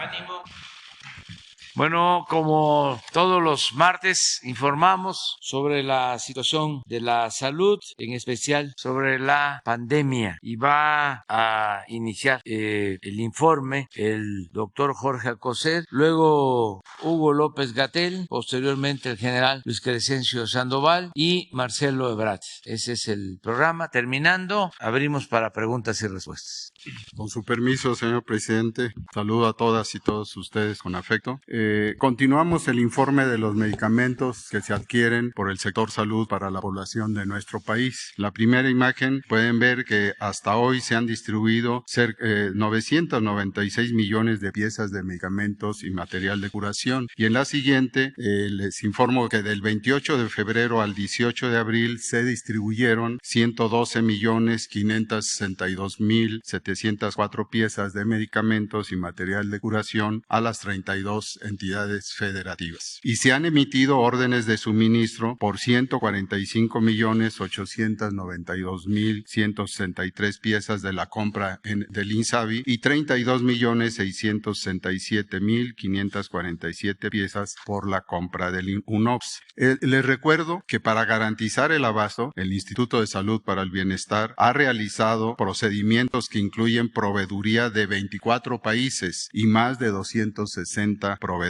Ánimo. Bueno, como todos los martes, informamos sobre la situación de la salud, en especial sobre la pandemia. Y va a iniciar el informe el doctor Jorge Alcocer, luego Hugo López-Gatell, posteriormente el general Luis Crescencio Sandoval y Marcelo Ebrard. Ese es el programa. Terminando, abrimos para preguntas y respuestas. Con su permiso, señor presidente, saludo a todas y todos ustedes con afecto. Continuamos el informe de los medicamentos que se adquieren por el sector salud para la población de nuestro país. La primera imagen, pueden ver que hasta hoy se han distribuido 996 millones de piezas de medicamentos y material de curación. Y en la siguiente, les informo que del 28 de febrero al 18 de abril se distribuyeron 112.562.704 piezas de medicamentos y material de curación a las 32 entidades federativas. Y se han emitido órdenes de suministro por 145.892.163 piezas de la compra del INSABI y 32.667.547 piezas por la compra del UNOPS. Les recuerdo que para garantizar el abasto, el Instituto de Salud para el Bienestar ha realizado procedimientos que incluyen proveeduría de 24 países y más de 260 proveedores.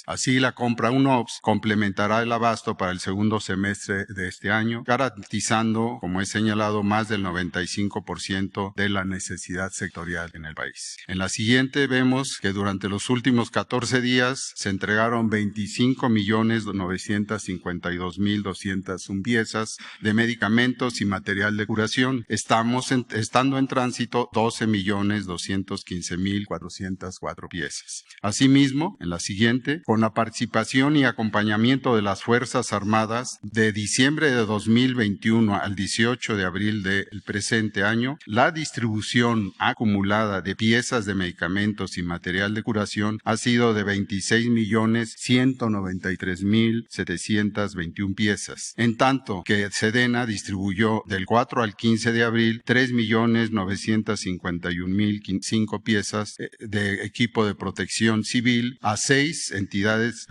Así, la compra UNOPS complementará el abasto para el segundo semestre de este año, garantizando, como he señalado, más del 95% de la necesidad sectorial en el país. En la siguiente vemos que durante los últimos 14 días se entregaron 25.952.201 piezas de medicamentos y material de curación. Estando en tránsito 12.215.404 piezas. Asimismo, en la siguiente, con la participación y acompañamiento de las Fuerzas Armadas, de diciembre de 2021 al 18 de abril del presente año, la distribución acumulada de piezas de medicamentos y material de curación ha sido de 26.193.721 piezas, en tanto que Sedena distribuyó del 4 al 15 de abril 3.951.005 piezas de equipo de protección civil a 6 entidades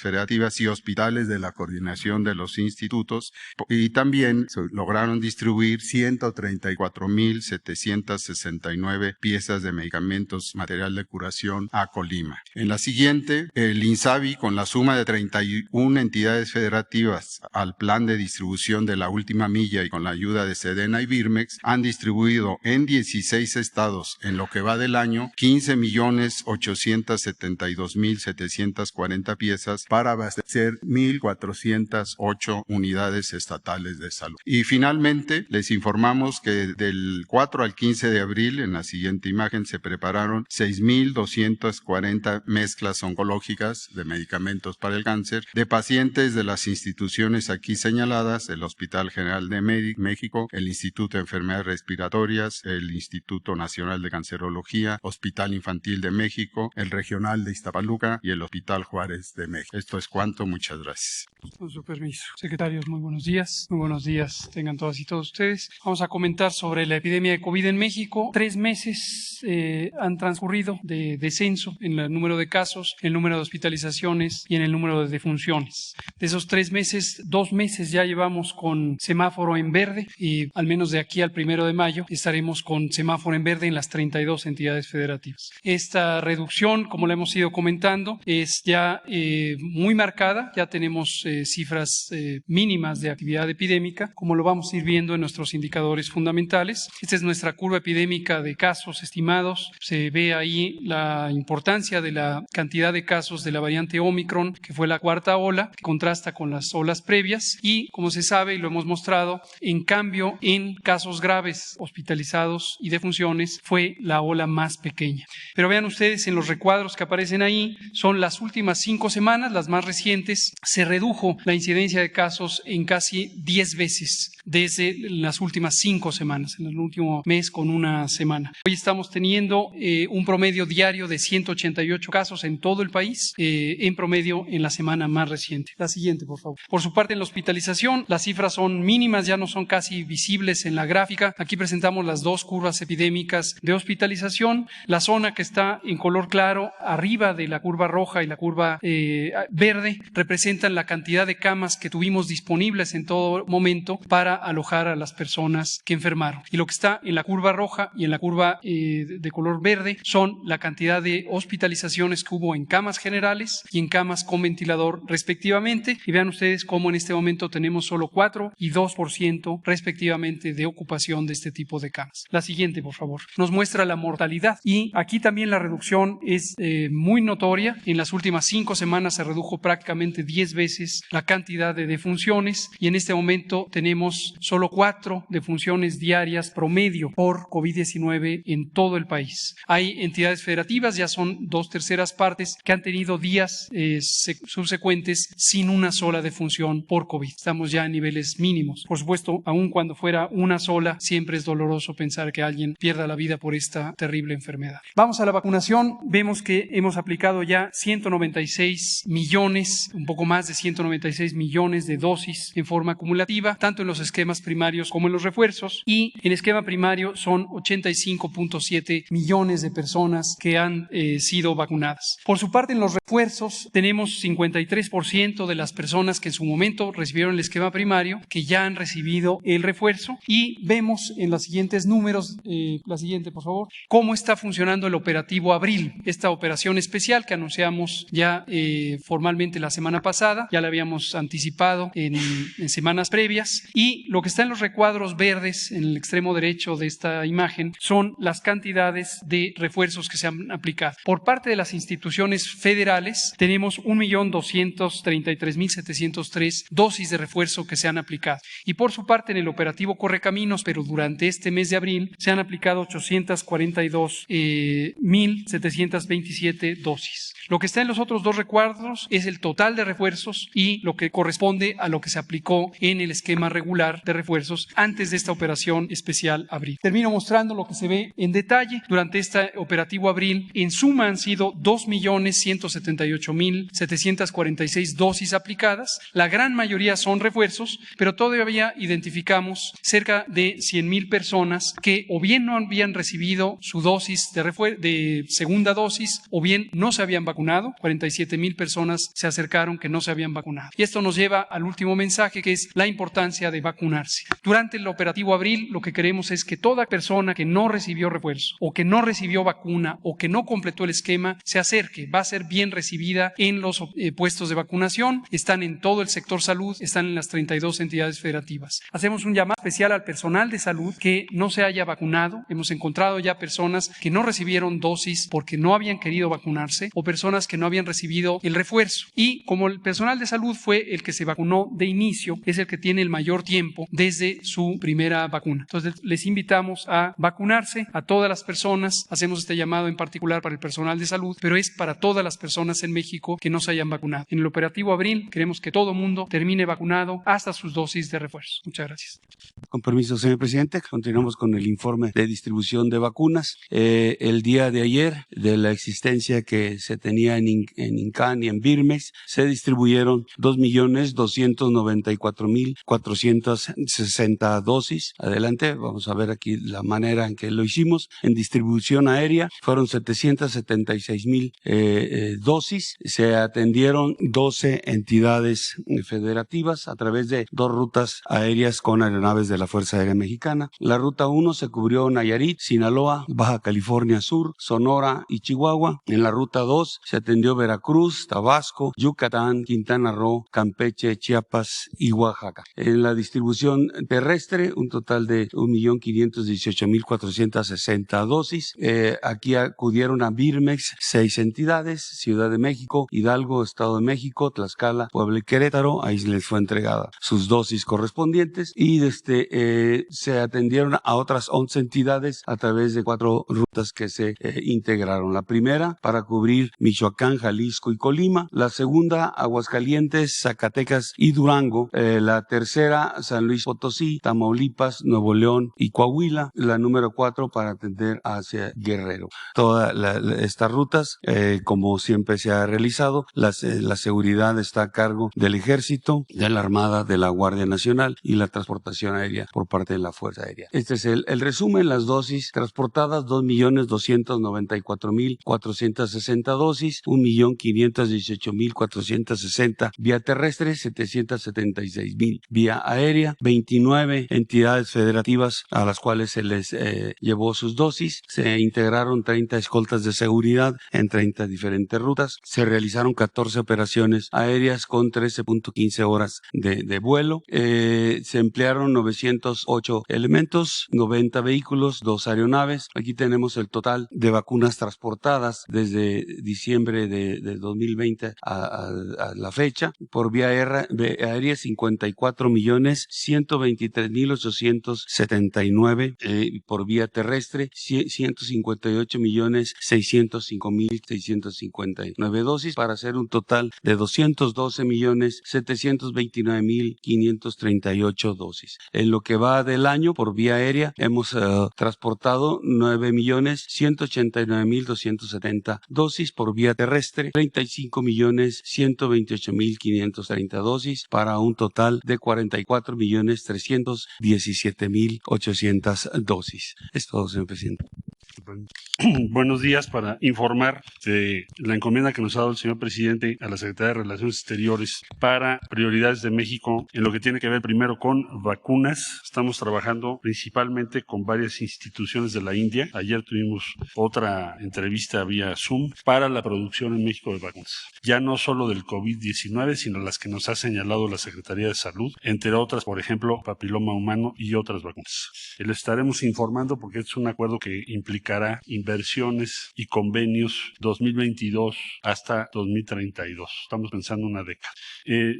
federativas y hospitales de la coordinación de los institutos, y también se lograron distribuir 134.769 piezas de medicamentos, material de curación a Colima. En la siguiente, el INSABI, con la suma de 31 entidades federativas al plan de distribución de la última milla y con la ayuda de Sedena y Birmex, han distribuido en 16 estados en lo que va del año 15.872.740 piezas para abastecer 1.408 unidades estatales de salud. Y finalmente, les informamos que del 4 al 15 de abril, en la siguiente imagen, se prepararon 6.240 mezclas oncológicas de medicamentos para el cáncer de pacientes de las instituciones aquí señaladas: el Hospital General de México, el Instituto de Enfermedades Respiratorias, el Instituto Nacional de Cancerología, Hospital Infantil de México, el Regional de Iztapaluca y el Hospital Juárez de México. Esto es cuanto. Muchas gracias. Con su permiso. Secretarios, muy buenos días. Muy buenos días tengan todas y todos ustedes. Vamos a comentar sobre la epidemia de COVID en México. 3 meses han transcurrido de descenso en el número de casos, en el número de hospitalizaciones y en el número de defunciones. De esos 3 meses, 2 meses ya llevamos con semáforo en verde, y al menos de aquí al 1 de mayo estaremos con semáforo en verde en las 32 entidades federativas. Esta reducción, como la hemos ido comentando, es ya muy marcada. Ya tenemos cifras mínimas de actividad epidémica, como lo vamos a ir viendo en nuestros indicadores fundamentales. Esta es nuestra curva epidémica de casos estimados. Se ve ahí la importancia de la cantidad de casos de la variante Omicron, que fue la cuarta ola, que contrasta con las olas previas, y como se sabe y lo hemos mostrado, en cambio en casos graves, hospitalizados y defunciones fue la ola más pequeña. Pero vean ustedes, en los recuadros que aparecen ahí, son las últimas 5 semanas, las más recientes. Se redujo la incidencia de casos en casi 10 veces desde las últimas 5 semanas, en el último mes con una semana. Hoy estamos teniendo un promedio diario de 188 casos en todo el país, en promedio en la semana más reciente. La siguiente, por favor. Por su parte, en la hospitalización, las cifras son mínimas, ya no son casi visibles en la gráfica. Aquí Aquí presentamos las dos curvas epidémicas de hospitalización. La zona que está en color claro, arriba de la curva roja y la curva verde, representan la cantidad de camas que tuvimos disponibles en todo momento para alojar a las personas que enfermaron. Y lo que está en la curva roja y en la curva de color verde son la cantidad de hospitalizaciones que hubo en camas generales y en camas con ventilador respectivamente. Y vean ustedes cómo en este momento tenemos solo 4 y 2% respectivamente de ocupación de este tipo de camas. La siguiente, por favor. Nos muestra la mortalidad y aquí también la reducción es muy notoria. En las últimas 5 semanas se redujo prácticamente 10 veces la cantidad de defunciones y en este momento tenemos solo 4 defunciones diarias promedio por COVID-19 en todo el país. Hay entidades federativas, ya son 2/3 partes, que han tenido días subsecuentes sin una sola defunción por COVID. Estamos ya en niveles mínimos. Por supuesto, aun cuando fuera una sola, siempre es doloroso pensar que alguien pierda la vida por esta terrible enfermedad. Vamos a la vacunación. Vemos que hemos aplicado ya 196 millones, un poco más de 196 millones de dosis en forma acumulativa, tanto en los esquemas primarios como en los refuerzos. Y en esquema primario son 85.7 millones de personas que han sido vacunadas. Por su parte, en los refuerzos tenemos 53% de las personas que en su momento recibieron el esquema primario que ya han recibido el refuerzo y vemos en los siguientes números, la siguiente por favor, cómo está funcionando el operativo Abril, esta operación especial que anunciamos ya formalmente la semana pasada, ya la habíamos anticipado en semanas previas y lo que está en los recuadros verdes en el extremo derecho de esta imagen son las cantidades de refuerzos que se han aplicado. Por parte de las instituciones federales tenemos 1.233.703 dosis de refuerzo que se han aplicado y por su parte en el operativo Correcaminos, pero durante este mes de abril se han aplicado 842.727 dosis. Lo que está en los otros dos recuadros es el total de refuerzos y lo que corresponde a lo que se aplicó en el esquema regular de refuerzos antes de esta operación especial Abril. Termino mostrando lo que se ve en detalle. Durante este operativo Abril, en suma han sido 2.178.746 dosis aplicadas. La gran mayoría son refuerzos, pero todavía identificamos cerca de 100,000 personas que o bien no habían recibido su dosis de segunda dosis o bien no se habían vacunado. 47,000 personas se acercaron que no se habían vacunado. Y esto nos lleva al último mensaje, que es la importancia de vacunarse. Durante el operativo Abril, lo que queremos es que toda persona que no recibió refuerzo o que no recibió vacuna o que no completó el esquema se acerque. Va a ser bien recibida en los puestos de vacunación. Están en todo el sector salud, están en las 32 entidades federativas. Hacemos un llamado especial al personal de salud que no se haya vacunado. Hemos encontrado ya personas que no recibieron dosis porque no habían querido vacunarse o personas que no habían recibido el refuerzo. Y como el personal de salud fue el que se vacunó de inicio, es el que tiene el mayor tiempo desde su primera vacuna. Entonces les invitamos a vacunarse a todas las personas. Hacemos este llamado en particular para el personal de salud, pero es para todas las personas en México que no se hayan vacunado. En el operativo Abril queremos que todo mundo termine vacunado hasta sus dosis de refuerzo. Muchas gracias. Con permiso, señor presidente, continuamos con el informe de distribución de vacunas. El día de ayer, de la existencia que se tenía en INCAN y en Birmex, se distribuyeron 2.294.460 dosis. Adelante, vamos a ver aquí la manera en que lo hicimos. En distribución aérea fueron 776,000 dosis. Se atendieron 12 entidades federativas a través de 2 rutas aéreas con aeronaves de la Fuerza Aérea Mexicana. La ruta 1 se cubrió Nayarit, Sinaloa, Baja California Sur, Sonora y Chihuahua. En la ruta 2 se atendió Veracruz, Tabasco, Yucatán, Quintana Roo, Campeche, Chiapas y Oaxaca. En la distribución terrestre, un total de 1.518.460 dosis. Aquí acudieron a Birmex 6 entidades: Ciudad de México, Hidalgo, Estado de México, Tlaxcala, Puebla y Querétaro. Ahí les fue entregada sus dosis correspondientes y se atendieron a otras 11 entidades a través de 4 rutas que se integraron. La primera para cubrir Michoacán, Jalisco y Colima. La segunda, Aguascalientes, Zacatecas y Durango. La tercera, San Luis Potosí, Tamaulipas, Nuevo León y Coahuila. La número 4 para atender hacia Guerrero. Todas estas rutas, como siempre se ha realizado, la seguridad está a cargo del Ejército, de la Armada, de la Guardia Nacional y la transportación aérea por parte de la Fuerza Fuerza Aérea. Este es el resumen. Las dosis transportadas: 2.294.460 dosis, 1.518.460 vía terrestre, 776.000 vía aérea, 29 entidades federativas a las cuales se les llevó sus dosis. Se integraron 30 escoltas de seguridad en 30 diferentes rutas. Se realizaron 14 operaciones aéreas con 13.15 horas de vuelo. Se emplearon 908 elementos, 90 vehículos, 2 aeronaves. Aquí tenemos el total de vacunas transportadas desde diciembre de 2020 a la fecha. Por vía aérea, 54.123.879. Por vía terrestre, 158.605.659 dosis, para hacer un total de 212.729.538 dosis. En lo que va del año, por vía aérea, hemos transportado 9.189.270 dosis. Por vía terrestre, 35.128.530 dosis, para un total de 44.317.800 dosis. Es todo, señor presidente. Buenos días. Para informar de la encomienda que nos ha dado el señor presidente a la Secretaría de Relaciones Exteriores para prioridades de México en lo que tiene que ver primero con vacunas. Estamos trabajando principalmente con varias instituciones de la India. Ayer tuvimos otra entrevista vía Zoom para la producción en México de vacunas. Ya no solo del COVID-19, sino las que nos ha señalado la Secretaría de Salud, entre otras, por ejemplo, papiloma humano y otras vacunas. Le estaremos informando porque es un acuerdo que implicará inversiones y convenios 2022 hasta 2032. Estamos pensando una década.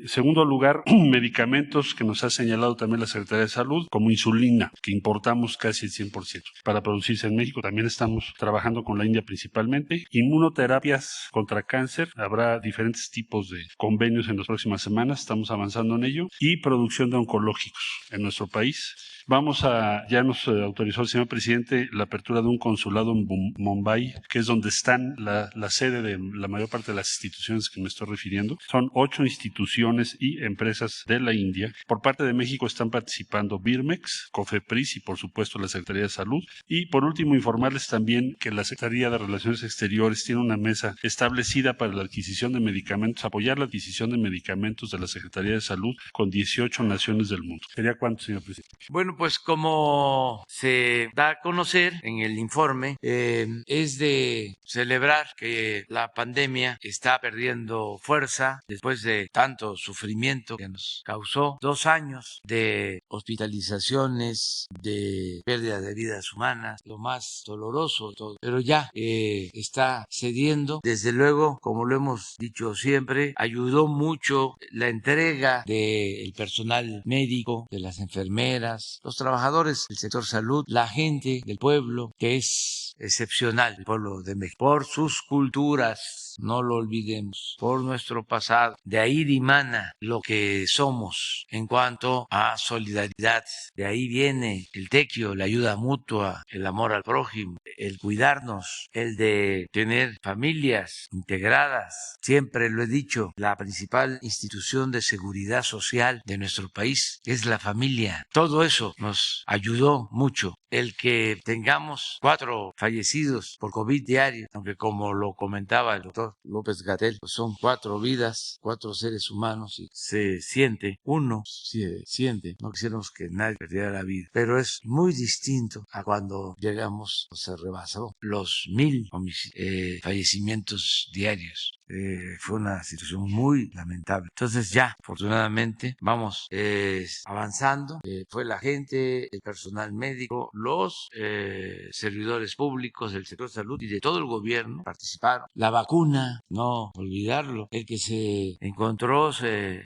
Segundo lugar, medicamentos que nos ha señalado también la Secretaría de Salud, como insulina, que importamos casi el 100% para producirse en México. También estamos trabajando con la India principalmente. Inmunoterapias contra cáncer, habrá diferentes tipos de convenios en las próximas semanas, estamos avanzando en ello. Y producción de oncológicos en nuestro país. Ya nos autorizó el señor presidente la apertura de un consulado en Mumbai, que es donde están la sede de la mayor parte de las instituciones que me estoy refiriendo. Son 8 instituciones y empresas de la India. Por parte de México están participando Birmex, COFEPRIS y por supuesto la Secretaría de Salud. Y por último, informarles también que la Secretaría de Relaciones Exteriores tiene una mesa establecida para la adquisición de medicamentos, apoyar la adquisición de medicamentos de la Secretaría de Salud con 18 naciones del mundo. ¿Sería cuánto, señor presidente? Bueno, pues como se da a conocer en el informe, es de celebrar que la pandemia está perdiendo fuerza después de tanto sufrimiento que nos causó. 2 años de hospitalizaciones, de pérdida de vidas humanas, lo más doloroso de todo, pero ya está cediendo. Desde luego, como lo hemos dicho siempre, ayudó mucho la entrega del personal médico, de las enfermeras, los trabajadores del sector salud, la gente del pueblo, que es excepcional, el pueblo de México, por sus culturas, no lo olvidemos, por nuestro pasado. De ahí dimana lo que somos en cuanto a solidaridad. De ahí viene el tequio, la ayuda mutua, el amor al prójimo, el cuidarnos, el de tener familias integradas. Siempre lo he dicho, la principal institución de seguridad social de nuestro país es la familia. Todo eso nos ayudó mucho. El que tengamos 4 fallecidos por COVID diario, aunque como lo comentaba el doctor López-Gatell, pues son 4 vidas, 4 seres humanos, y se siente, no quisiéramos que nadie perdiera la vida, pero es muy distinto a cuando llegamos, se rebasó los 1,000 fallecimientos diarios. Fue una situación muy lamentable. Entonces ya, afortunadamente, vamos avanzando. Fue la gente, el personal médico, los servidores públicos del sector de salud y de todo el gobierno participaron. La vacuna, no olvidarlo, el que se encontró, se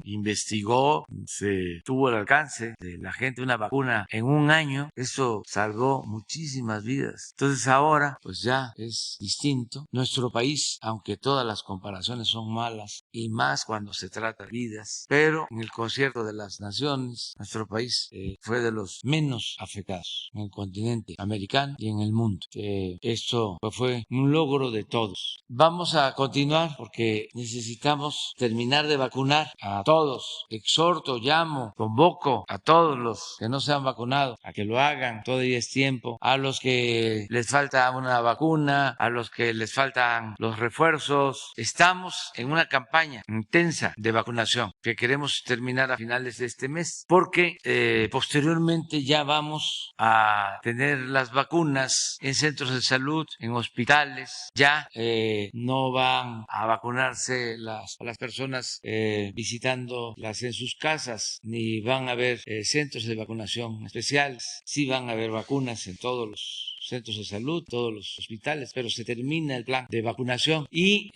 investigó, se tuvo el alcance de la gente una vacuna en 1 año, eso salvó muchísimas vidas. Entonces ahora, pues ya es distinto. Nuestro país, aunque todas las comparaciones son malas, y más cuando se trata de vidas, pero en el concierto de las naciones, nuestro país fue de los menos afectados en el continente americano y en el mundo. Esto fue un logro de todos. Vamos a continuar porque necesitamos terminar de vacunar a todos. Exhorto, llamo, convoco a todos los que no se han vacunado a que lo hagan, todavía es tiempo. A los que les falta una vacuna, a los que les faltan los refuerzos. Estamos en una campaña intensa de vacunación que queremos terminar a finales de este mes porque posteriormente ya vamos a tener las vacunas en centros de salud, en hospitales. Ya no van a vacunarse a las personas visitándolas en sus casas, ni van a haber centros de vacunación especiales. Sí van a haber vacunas en todos los centros de salud, todos los hospitales, pero se termina el plan de vacunación y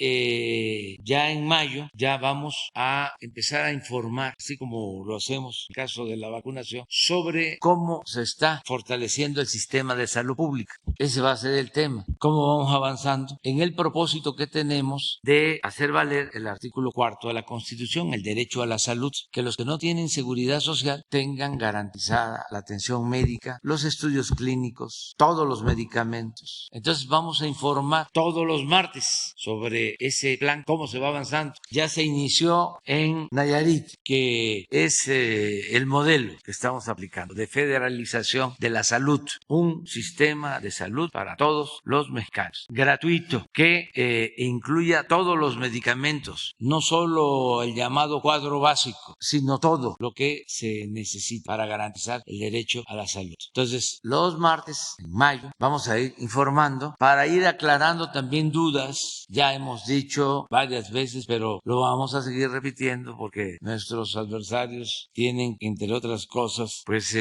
ya en mayo ya vamos a empezar a informar, así como lo hacemos en caso de la vacunación, sobre cómo se está fortaleciendo el sistema de salud pública. Ese va a ser el tema, cómo vamos avanzando en el propósito que tenemos de hacer valer el artículo 4 de la Constitución, el derecho a la salud, que los que no tienen seguridad social tengan garantizada la atención médica, los estudios clínicos, todos los medicamentos. Entonces vamos a informar todos los martes sobre ese plan, cómo se va avanzando. Ya se inició en Nayarit, que es el modelo que estamos aplicando de federalización de la salud, un sistema de salud para todos los mexicanos, gratuito, que incluya todos los medicamentos, no solo el llamado cuadro básico, sino todo lo que se necesita para garantizar el derecho a la salud. Entonces, los martes, en mayo, vamos a ir informando para ir aclarando también dudas. Ya hemos dicho varias veces, pero lo vamos a seguir repitiendo porque nuestros adversarios tienen, entre otras cosas, pues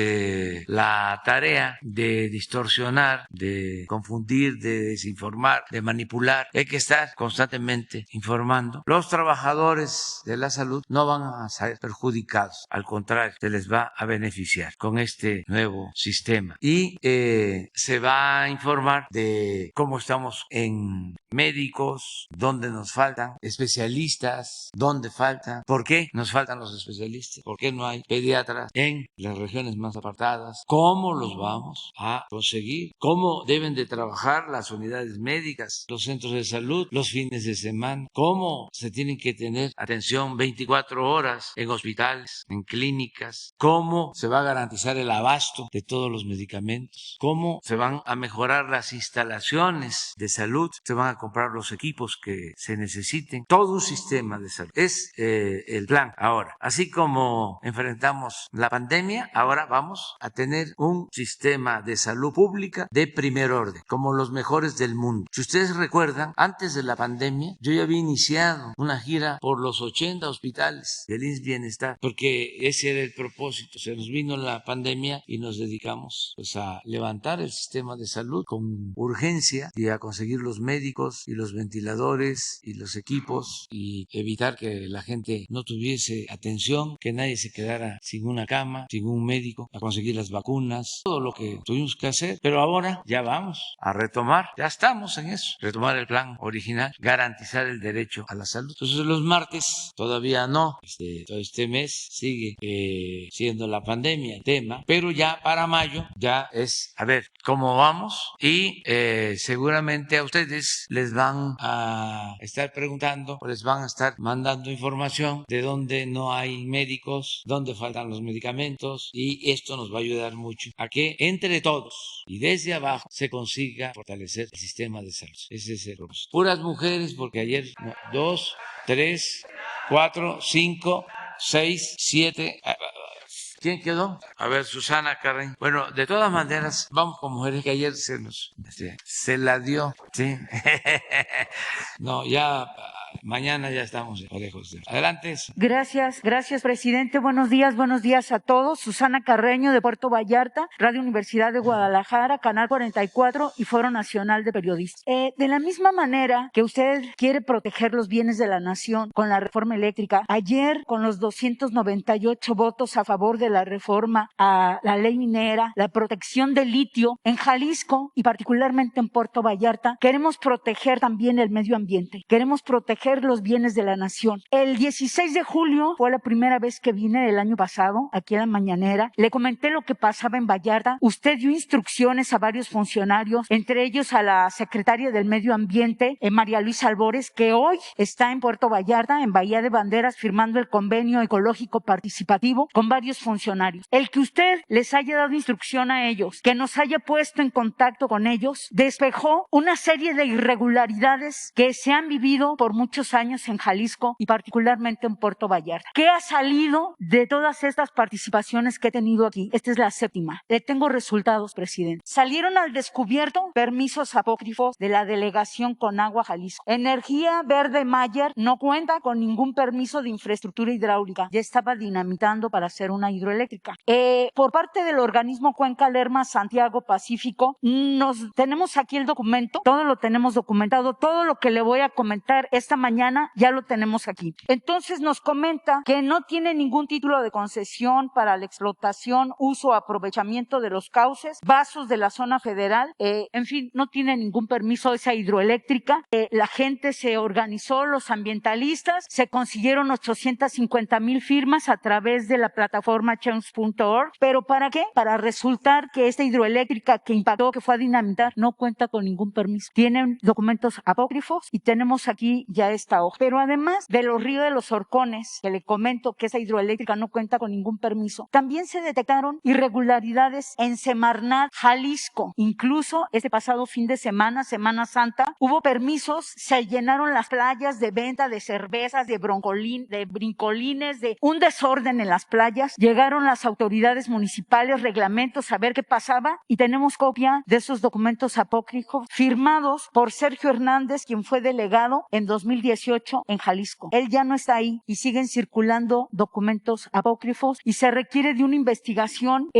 la tarea de distorsionar, de confundir, de desinformar, de manipular. Hay que estar constantemente informando. Los trabajadores de la salud no van a ser perjudicados, al contrario, se les va a beneficiar con este nuevo sistema. Y se va a informar de cómo estamos en médicos, dónde nos faltan especialistas, dónde faltan, por qué nos faltan los especialistas, por qué no hay pediatras en las regiones más apartadas, cómo los vamos a conseguir, cómo deben de trabajar las unidades médicas, los centros de salud, los fines de semana, cómo se tienen que tener atención 24 horas en hospitales, en clínicas, cómo se va a garantizar el abasto de todos los medicamentos, cómo se van a mejorar las instalaciones de salud, se van a comprar los equipos que se necesiten, todo un sistema de salud. Es el plan ahora. Así como enfrentamos la pandemia, ahora vamos a tener un sistema de salud pública de primer orden, como los mejores del mundo. Si ustedes recuerdan, antes de la pandemia, yo ya había iniciado una gira por los 80 hospitales del IMSS Bienestar, porque ese era el propósito. Se nos vino la pandemia y nos dedicamos pues a levantar el sistema de salud con urgencia y a conseguir los médicos y los ventiladores y los equipos y evitar que la gente no tuviese atención, que nadie se quedara sin una cama, sin un médico, a conseguir las vacunas, todo lo que tuvimos que hacer. Pero ahora ya vamos a retomar, ya estamos en eso, retomar el plan original, garantizar el derecho a la salud. Entonces los martes todavía no, todo este mes sigue siendo la pandemia el tema, pero ya para mayo ya es a ver cómo vamos y seguramente a ustedes les van a estar preguntando o les van a estar mandando información de dónde no hay médicos, dónde faltan los medicamentos, y esto nos va a ayudar mucho a que entre todos y desde abajo se consiga fortalecer el sistema de salud. Ese es el propósito. Puras mujeres, porque ayer 2, 3, 4, 5, 6, 7... ¿Quién quedó? A ver, Susana Carreño. Bueno, de todas maneras, vamos con mujeres que ayer se la dio, ¿sí? No, ya mañana ya estamos parejos. Adelante. Gracias, presidente. Buenos días a todos. Susana Carreño, de Puerto Vallarta, Radio Universidad de Guadalajara, Canal 44 y Foro Nacional de Periodistas. De la misma manera que usted quiere proteger los bienes de la nación con la reforma eléctrica, ayer con los 298 votos a favor de la reforma a la ley minera, la protección del litio en Jalisco y particularmente en Puerto Vallarta, queremos proteger también el medio ambiente. Queremos proteger proteger los bienes de la nación. El 16 de julio fue la primera vez que vine del año pasado, aquí en la mañanera. Le comenté lo que pasaba en Vallarta. Usted dio instrucciones a varios funcionarios, entre ellos a la secretaria del Medio Ambiente, María Luisa Albores, que hoy está en Puerto Vallarta, en Bahía de Banderas, firmando el convenio ecológico participativo con varios funcionarios. El que usted les haya dado instrucción a ellos, que nos haya puesto en contacto con ellos, despejó una serie de irregularidades que se han vivido por muchos años en Jalisco y particularmente en Puerto Vallarta. ¿Qué ha salido de todas estas participaciones que he tenido aquí? Esta es la séptima. Le tengo resultados, presidente. Salieron al descubierto permisos apócrifos de la delegación Conagua Jalisco. Energía Verde Mayer no cuenta con ningún permiso de infraestructura hidráulica. Ya estaba dinamitando para hacer una hidroeléctrica. Por parte del organismo Cuenca Lerma Santiago Pacífico, tenemos aquí el documento, todo lo tenemos documentado, todo lo que le voy a comentar esta mañana ya lo tenemos aquí. Entonces nos comenta que no tiene ningún título de concesión para la explotación, uso o aprovechamiento de los cauces, vasos de la zona federal, en fin, no tiene ningún permiso esa hidroeléctrica. La gente se organizó, los ambientalistas, se consiguieron 850,000 firmas a través de la plataforma change.org, pero ¿para qué? Para resultar que esta hidroeléctrica que impactó, que fue a dinamitar, no cuenta con ningún permiso. Tienen documentos apócrifos y tenemos aquí ya esta hoja. Pero además de los ríos de los Horcones, que le comento que esa hidroeléctrica no cuenta con ningún permiso, también se detectaron irregularidades en Semarnat, Jalisco. Incluso este pasado fin de semana, Semana Santa, hubo permisos, se llenaron las playas de venta de cervezas, de brincolines, de un desorden en las playas. Llegaron las autoridades municipales, reglamentos, a ver qué pasaba y tenemos copia de esos documentos apócrifos firmados por Sergio Hernández, quien fue delegado en 2018 en Jalisco. Él ya no está ahí y siguen circulando documentos apócrifos y se requiere de una investigación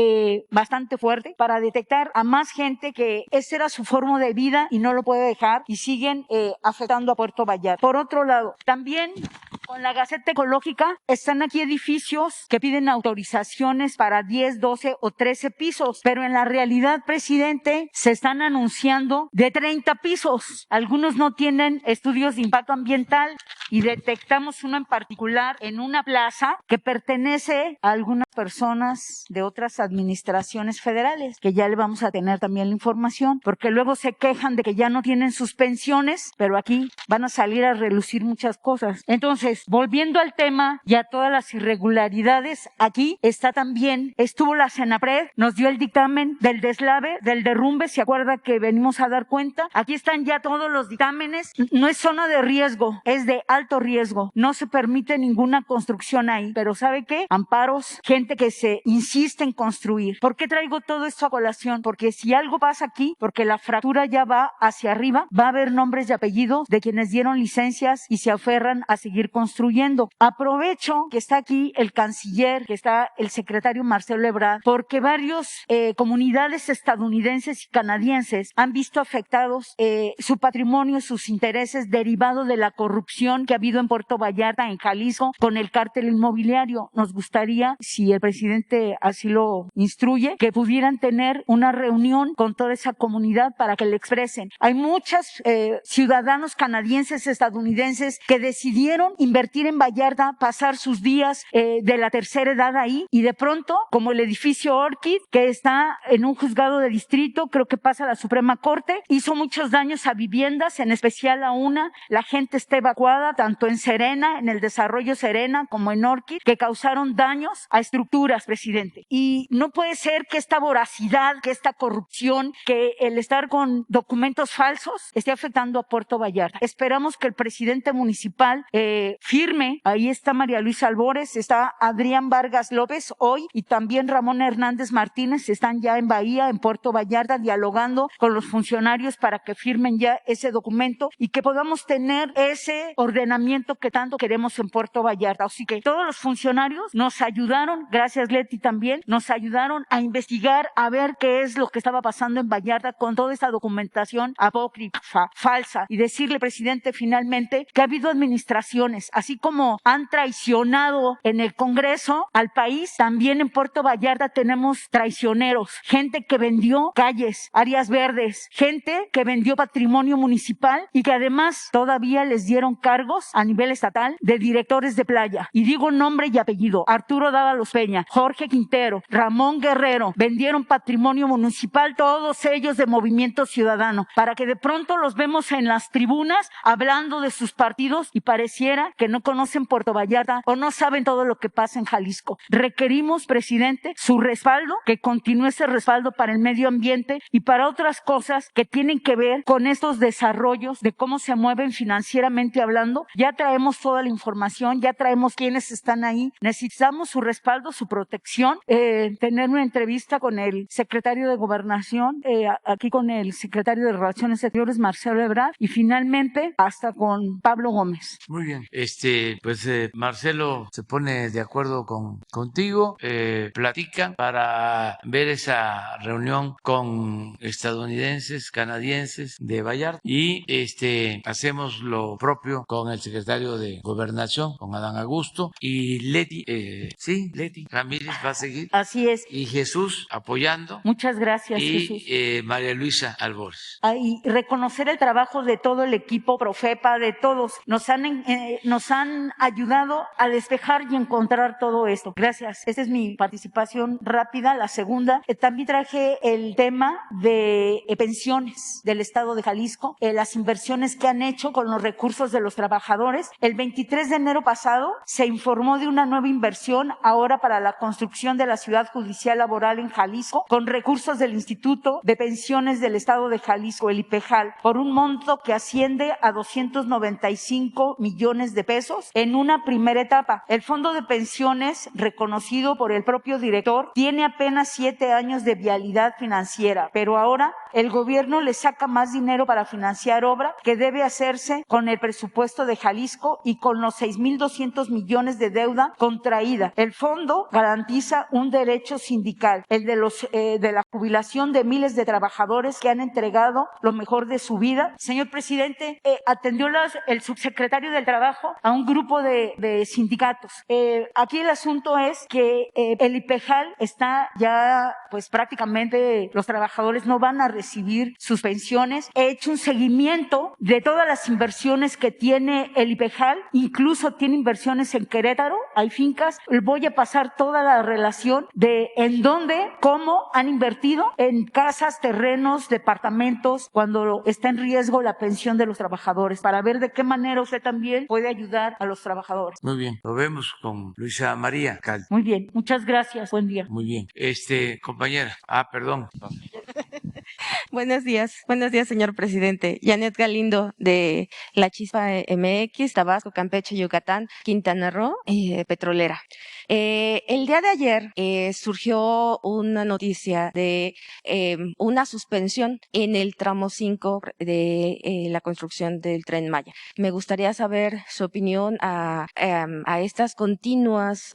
bastante fuerte para detectar a más gente que esa era su forma de vida y no lo puede dejar y siguen afectando a Puerto Vallarta. Por otro lado, también con la Gaceta Ecológica están aquí edificios que piden autorizaciones para 10, 12 o 13 pisos, pero en la realidad, presidente, se están anunciando de 30 pisos. Algunos no tienen estudios de impacto ambiental y detectamos uno en particular en una plaza que pertenece a algunas personas de otras administraciones federales, que ya le vamos a tener también la información, porque luego se quejan de que ya no tienen sus pensiones, pero aquí van a salir a relucir muchas cosas. Entonces, volviendo al tema y a todas las irregularidades, aquí está también, estuvo la Senapred, nos dio el dictamen del deslave, del derrumbe, ¿se acuerda que venimos a dar cuenta? Aquí están ya todos los dictámenes, no es zona de riesgo, es de alto riesgo, no se permite ninguna construcción ahí, pero ¿sabe qué? Amparos, gente que se insiste en construir. ¿Por qué traigo todo esto a colación? Porque si algo pasa aquí, porque la fractura ya va hacia arriba, va a haber nombres y apellidos de quienes dieron licencias y se aferran a seguir construyendo. Aprovecho que está aquí el canciller, que está el secretario Marcelo Ebrard, porque varios comunidades estadounidenses y canadienses han visto afectados su patrimonio, sus intereses derivados de la corrupción que ha habido en Puerto Vallarta, en Jalisco, con el cártel inmobiliario. Nos gustaría, si el presidente así lo instruye, que pudieran tener una reunión con toda esa comunidad para que le expresen. Hay muchos ciudadanos canadienses, estadounidenses, que decidieron invertir en Vallarta, pasar sus días de la tercera edad ahí, y de pronto, como el edificio Orchid, que está en un juzgado de distrito, creo que pasa a la Suprema Corte, hizo muchos daños a viviendas, en especial a una. La gente está evacuada, tanto en Serena, en el desarrollo Serena, como en Orchid, que causaron daños a estructuras, presidente. Y no puede ser que esta voracidad, que esta corrupción, que el estar con documentos falsos esté afectando a Puerto Vallarta. Esperamos que el presidente municipal firme. Ahí está María Luisa Albores, está Adrián Vargas López hoy, y también Ramón Hernández Martínez están ya en Bahía, en Puerto Vallarta, dialogando con los funcionarios para que firmen ya ese documento y que podamos tener ese ordenamiento que tanto queremos en Puerto Vallarta. Así que todos los funcionarios nos ayudaron gracias Leti también, nos ayudaron a investigar, a ver qué es lo que estaba pasando en Vallarta con toda esta documentación apócrifa, falsa, y decirle, presidente, finalmente que ha habido administraciones, así como han traicionado en el Congreso al país, también en Puerto Vallarta tenemos traicioneros, gente que vendió calles, áreas verdes, gente que vendió patrimonio municipal y que además todavía les dieron cargos a nivel estatal de directores de playa. Y digo nombre y apellido: Arturo Dávalos Peña, Jorge Quintero, Ramón Guerrero, vendieron patrimonio municipal, todos ellos de Movimiento Ciudadano, para que de pronto los vemos en las tribunas hablando de sus partidos y pareciera que no conocen Puerto Vallarta o no saben todo lo que pasa en Jalisco. Requerimos, presidente, su respaldo, que continúe ese respaldo para el medio ambiente y para otras cosas que tienen que ver con estos desarrollos de cómo se mueven financieramente hablando. Ya traemos toda la información, ya traemos quiénes están ahí. Necesitamos su respaldo, su protección, tener una entrevista con el secretario de Gobernación, aquí con el secretario de Relaciones Exteriores, Marcelo Ebrard, y finalmente hasta con Pablo Gómez. Muy bien. Marcelo se pone de acuerdo contigo, platican para ver esa reunión con estadounidenses, canadienses de Vallarta, y hacemos lo propio con el secretario de Gobernación, con Adán Augusto, y Leti Ramírez va a seguir. Así es. Y Jesús apoyando. Muchas gracias, Jesús. Y María Luisa Albores. Y reconocer el trabajo de todo el equipo Profepa, de todos. Nos han ayudado a despejar y encontrar todo esto. Gracias. Esa es mi participación rápida. La segunda, también traje el tema de pensiones del Estado de Jalisco, las inversiones que han hecho con los recursos de los trabajadores. El 23 de enero pasado se informó de una nueva inversión ahora para la construcción de la Ciudad Judicial Laboral en Jalisco con recursos del Instituto de Pensiones del Estado de Jalisco, el IPEJAL, por un monto que asciende a 295 millones de pesos en una primera etapa. El Fondo de Pensiones, reconocido por el propio director, tiene apenas 7 años de vialidad financiera, pero ahora el gobierno le saca más dinero para financiar obra que debe hacerse con el presupuesto de Jalisco y con los 6,200 millones de deuda contraída. El fondo garantiza un derecho sindical, el de la jubilación de miles de trabajadores que han entregado lo mejor de su vida. Señor presidente, atendió el subsecretario del Trabajo a un grupo de sindicatos. Aquí el asunto es que el IPEJAL está ya, pues prácticamente los trabajadores no van a recibir sus pensiones. He hecho un seguimiento de todas las inversiones que tiene el IPEJAL, incluso tiene inversiones en Querétaro, hay fincas. Voy a pasar toda la relación de en dónde, cómo han invertido en casas, terrenos, departamentos, cuando está en riesgo la pensión de los trabajadores, para ver de qué manera usted también puede ayudar a los trabajadores. Muy bien, lo vemos con Luisa María Cal. Muy bien, muchas gracias, buen día. Muy bien, compañera, perdón. Buenos días, señor presidente. Janet Galindo de La Chispa MX, Tabasco, Campeche, Yucatán, Quintana Roo, petrolera. El día de ayer surgió una noticia de una suspensión en el tramo 5 de la construcción del Tren Maya. Me gustaría saber su opinión a estas continuas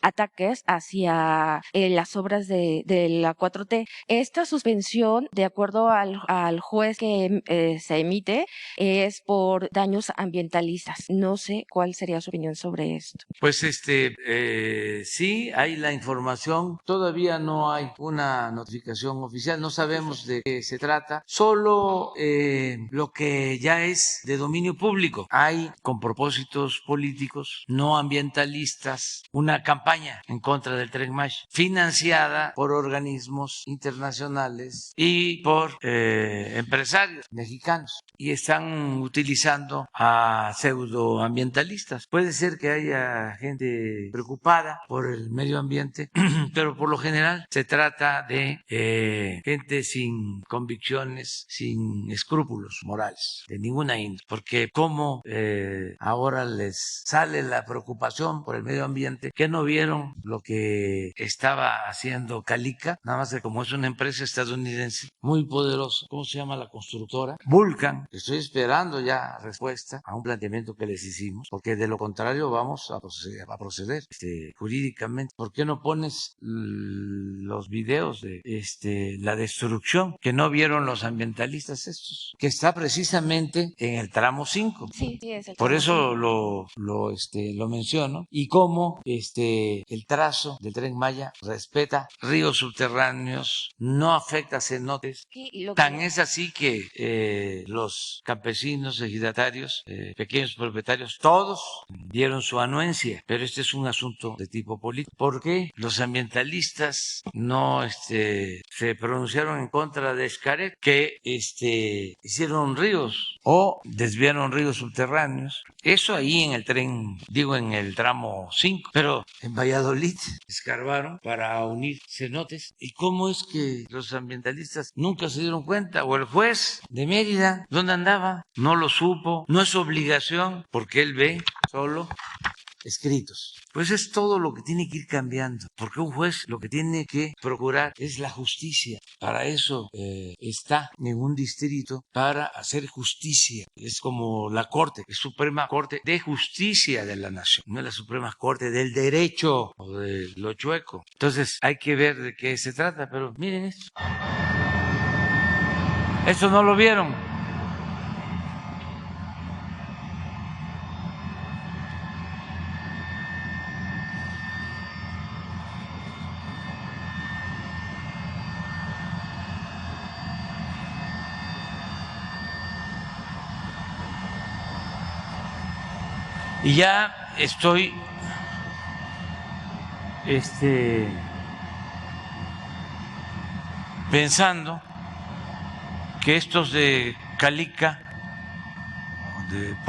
ataques hacia las obras de la 4T. Esta suspensión, de acuerdo al juez que se emite, es por daños ambientalistas. No sé cuál sería su opinión sobre esto. Pues sí, hay la información, todavía no hay una notificación oficial, no sabemos de qué se trata, solo lo que ya es de dominio público. Hay, con propósitos políticos, no ambientalistas, una campaña en contra del Tren Maya, financiada por organismos internacionales y por empresarios mexicanos, y están utilizando a pseudoambientalistas. Puede ser que haya gente preocupada por el medio ambiente, pero por lo general se trata de gente sin convicciones, sin escrúpulos morales, de ninguna índole, porque como ahora les sale la preocupación por el medio ambiente, que no vieron lo que estaba haciendo Calica, nada más que como es una empresa estadounidense muy poderosa. ¿Cómo se llama la constructora? Vulcan. Estoy esperando ya respuesta a un planteamiento que les hicimos, porque de lo contrario vamos a proceder jurídicamente. ¿Por qué no pones los videos de la destrucción que no vieron los ambientalistas estos? Que está precisamente en el tramo 5. Sí, sí, es el Por tramo eso 5. lo menciono. Y cómo el trazo del Tren Maya respeta ríos subterráneos, no afecta cenotes. Sí, y lo Tan que es así que los campesinos, ejidatarios, pequeños propietarios, todos dieron su anuencia, pero este es un asunto de tipo político. ¿Por qué los ambientalistas no se pronunciaron en contra de Xcaret, que hicieron ríos o desviaron ríos subterráneos? Eso ahí en el tren, digo en el tramo 5, pero en Valladolid escarbaron para unir cenotes. ¿Y cómo es que los ambientalistas nunca se dieron cuenta? O el juez de Mérida, ¿dónde andaba? No lo supo, no es obligación, porque él ve solo escritos. Pues es todo lo que tiene que ir cambiando, porque un juez lo que tiene que procurar es la justicia. Para eso está en un distrito, para hacer justicia. Es como la Corte, es Suprema Corte de Justicia de la Nación, no es la Suprema Corte del Derecho o de lo chueco. Entonces hay que ver de qué se trata, pero miren esto. Esto no lo vieron. Y ya estoy pensando que estos de Calica,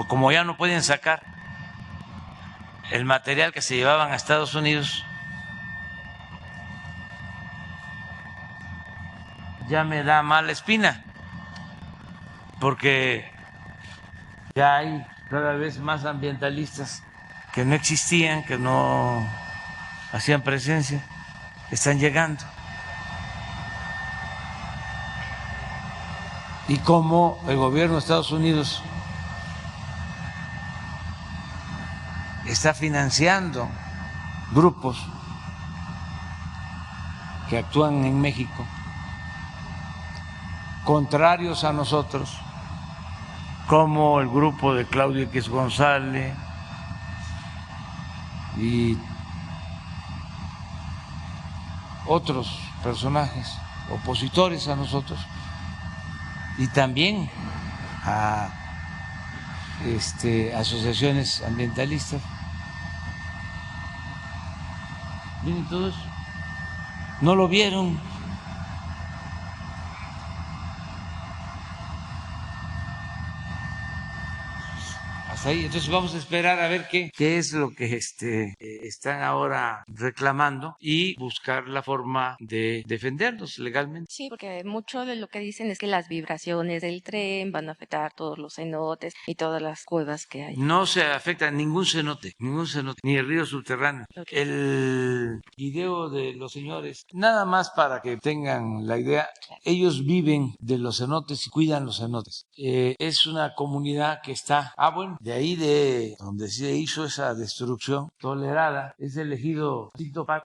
como ya no pueden sacar el material que se llevaban a Estados Unidos, ya me da mala espina, porque ya hay cada vez más ambientalistas que no existían, que no hacían presencia, están llegando. Y cómo el gobierno de Estados Unidos está financiando grupos que actúan en México contrarios a nosotros, como el grupo de Claudio X González y otros personajes opositores a nosotros, y también a asociaciones ambientalistas. Miren todo eso. No lo vieron. Hasta ahí. Entonces vamos a esperar a ver qué es lo que están ahora reclamando y buscar la forma de defenderlos legalmente. Sí, porque mucho de lo que dicen es que las vibraciones del tren van a afectar todos los cenotes y todas las cuevas que hay. No se afecta ningún cenote, ni el río subterráneo. Okay. El video de los señores, nada más para que tengan la idea, ellos viven de los cenotes y cuidan los cenotes. Es una comunidad que está, de ahí de donde se hizo esa destrucción tolerada, es el ejido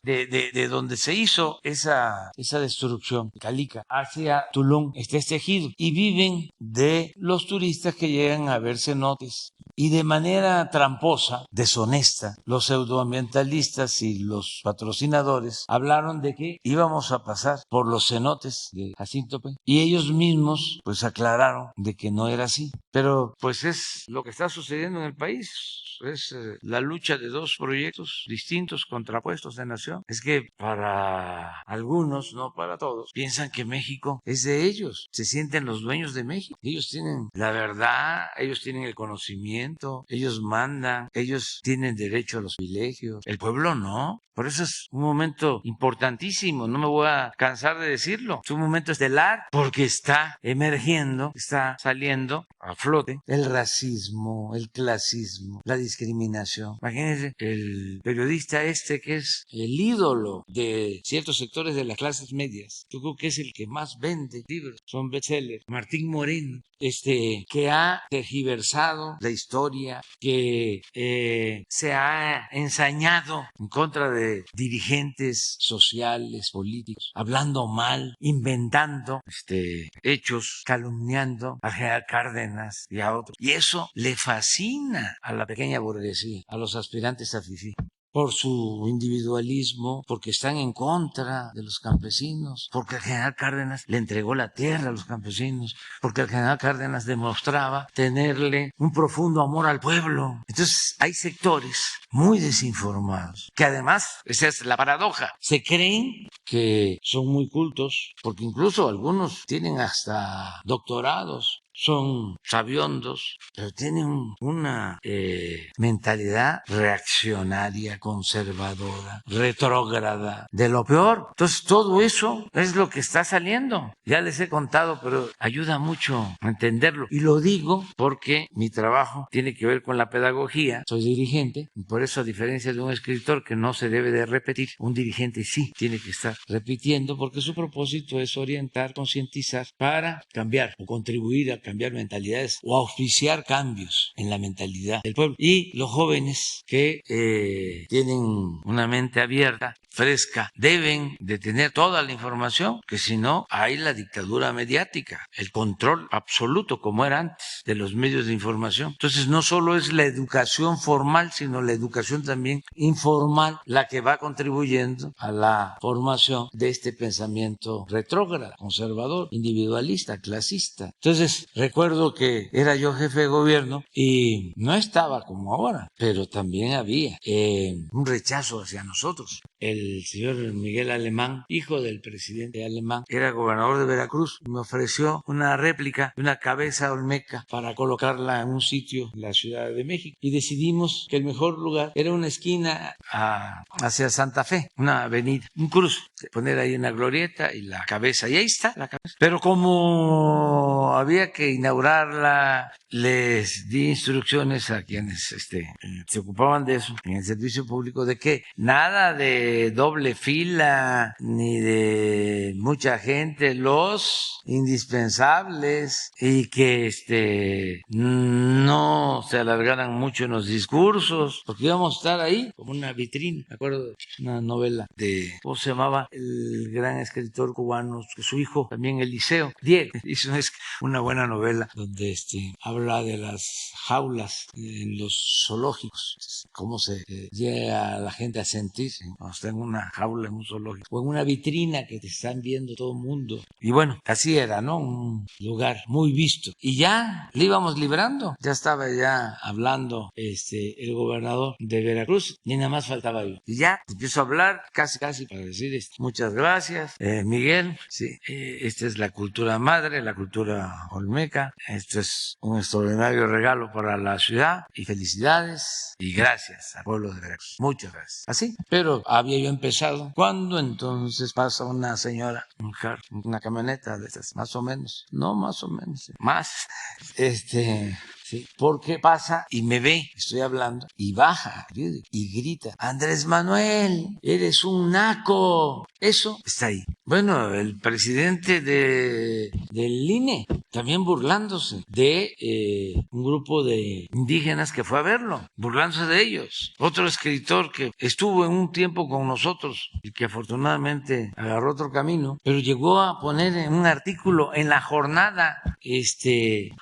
de donde se hizo esa destrucción, Calica, hacia Tulum, está este ejido, y viven de los turistas que llegan a ver cenotes. Y de manera tramposa, deshonesta, los pseudoambientalistas y los patrocinadores hablaron de que íbamos a pasar por los cenotes de Asíntope, y ellos mismos pues aclararon de que no era así. Pero pues es lo que está sucediendo en el país. Es la lucha de dos proyectos distintos, contrapuestos de nación. Es que para algunos, no para todos, piensan que México es de ellos, se sienten los dueños de México. Ellos tienen la verdad, ellos tienen el conocimiento, ellos mandan, ellos tienen derecho a los privilegios. El pueblo no. Por eso es un momento importantísimo, no me voy a cansar de decirlo. Es un momento estelar porque está emergiendo, está saliendo a flote el racismo, el clasismo, la discriminación. Imagínense el periodista que es el ídolo de ciertos sectores de las clases medias. Yo creo que es el que más vende libros, son bestsellers. Martín Moreno, que ha tergiversado la historia, que se ha ensañado en contra de dirigentes sociales, políticos, hablando mal, inventando hechos, calumniando al general Cárdenas y a otros. Y eso le fascina a la pequeña burguesía, a los aspirantes a fifí, por su individualismo, porque están en contra de los campesinos, porque el general Cárdenas le entregó la tierra a los campesinos, porque el general Cárdenas demostraba tenerle un profundo amor al pueblo. Entonces hay sectores muy desinformados, que además, esa es la paradoja, se creen que son muy cultos, porque incluso algunos tienen hasta doctorados, son sabiondos, pero tienen una mentalidad reaccionaria, conservadora, retrógrada, de lo peor. Entonces todo eso es lo que está saliendo. Ya les he contado, pero ayuda mucho a entenderlo. Y lo digo porque mi trabajo tiene que ver con la pedagogía. Soy dirigente y por eso, a diferencia de un escritor que no se debe de repetir, un dirigente sí tiene que estar repitiendo, porque su propósito es orientar, concientizar para cambiar o contribuir a cambiar mentalidades o auspiciar cambios en la mentalidad del pueblo. Y los jóvenes que tienen una mente abierta, fresca, deben de tener toda la información, que si no hay la dictadura mediática, el control absoluto como era antes de los medios de información. Entonces no solo es la educación formal, sino la educación también informal la que va contribuyendo a la formación de este pensamiento retrógrado, conservador, individualista, clasista. Entonces recuerdo que era yo jefe de gobierno y no estaba como ahora, pero también había un rechazo hacia nosotros. El señor Miguel Alemán, hijo del presidente Alemán, era gobernador de Veracruz, me ofreció una réplica de una cabeza olmeca para colocarla en un sitio en la Ciudad de México, y decidimos que el mejor lugar era una esquina hacia Santa Fe, una avenida, un cruce, poner ahí una glorieta y la cabeza, y ahí está la cabeza. Pero como había que inaugurarla, les di instrucciones a quienes se ocupaban de eso en el servicio público, de que nada de doble fila ni de mucha gente, los indispensables, y que no se alargaran mucho en los discursos, porque íbamos a estar ahí como una vitrina. Me acuerdo de una novela de, ¿cómo se llamaba? El gran escritor cubano, su hijo también, Eliseo Diego, hizo una buena novela donde habla de las jaulas en los zoológicos, cómo se llega a la gente a sentir cuando está en una jaula en un zoológico o en una vitrina que te están viendo todo el mundo. Y bueno, así era, ¿no? Un lugar muy visto. Y ya le íbamos librando. Ya estaba ya hablando el gobernador de Veracruz y nada más faltaba yo. Y ya empiezo a hablar casi para decir muchas gracias, Miguel. Sí, esta es la cultura madre, la cultura olmeca. Esto es un extraordinario regalo para la ciudad y felicidades y gracias al pueblo de Veracruz. Muchas gracias. Así, pero había yo empezado cuando entonces pasa una señora, mujer, una camioneta de esas, más o menos, no más o menos, más, sí, porque pasa y me ve, estoy hablando, y baja y grita: Andrés Manuel, eres un naco. Eso está ahí. Bueno, el presidente del INE también burlándose de un grupo de indígenas que fue a verlo, burlándose de ellos. Otro escritor que estuvo en un tiempo con nosotros y que afortunadamente agarró otro camino, pero llegó a poner en un artículo en La Jornada,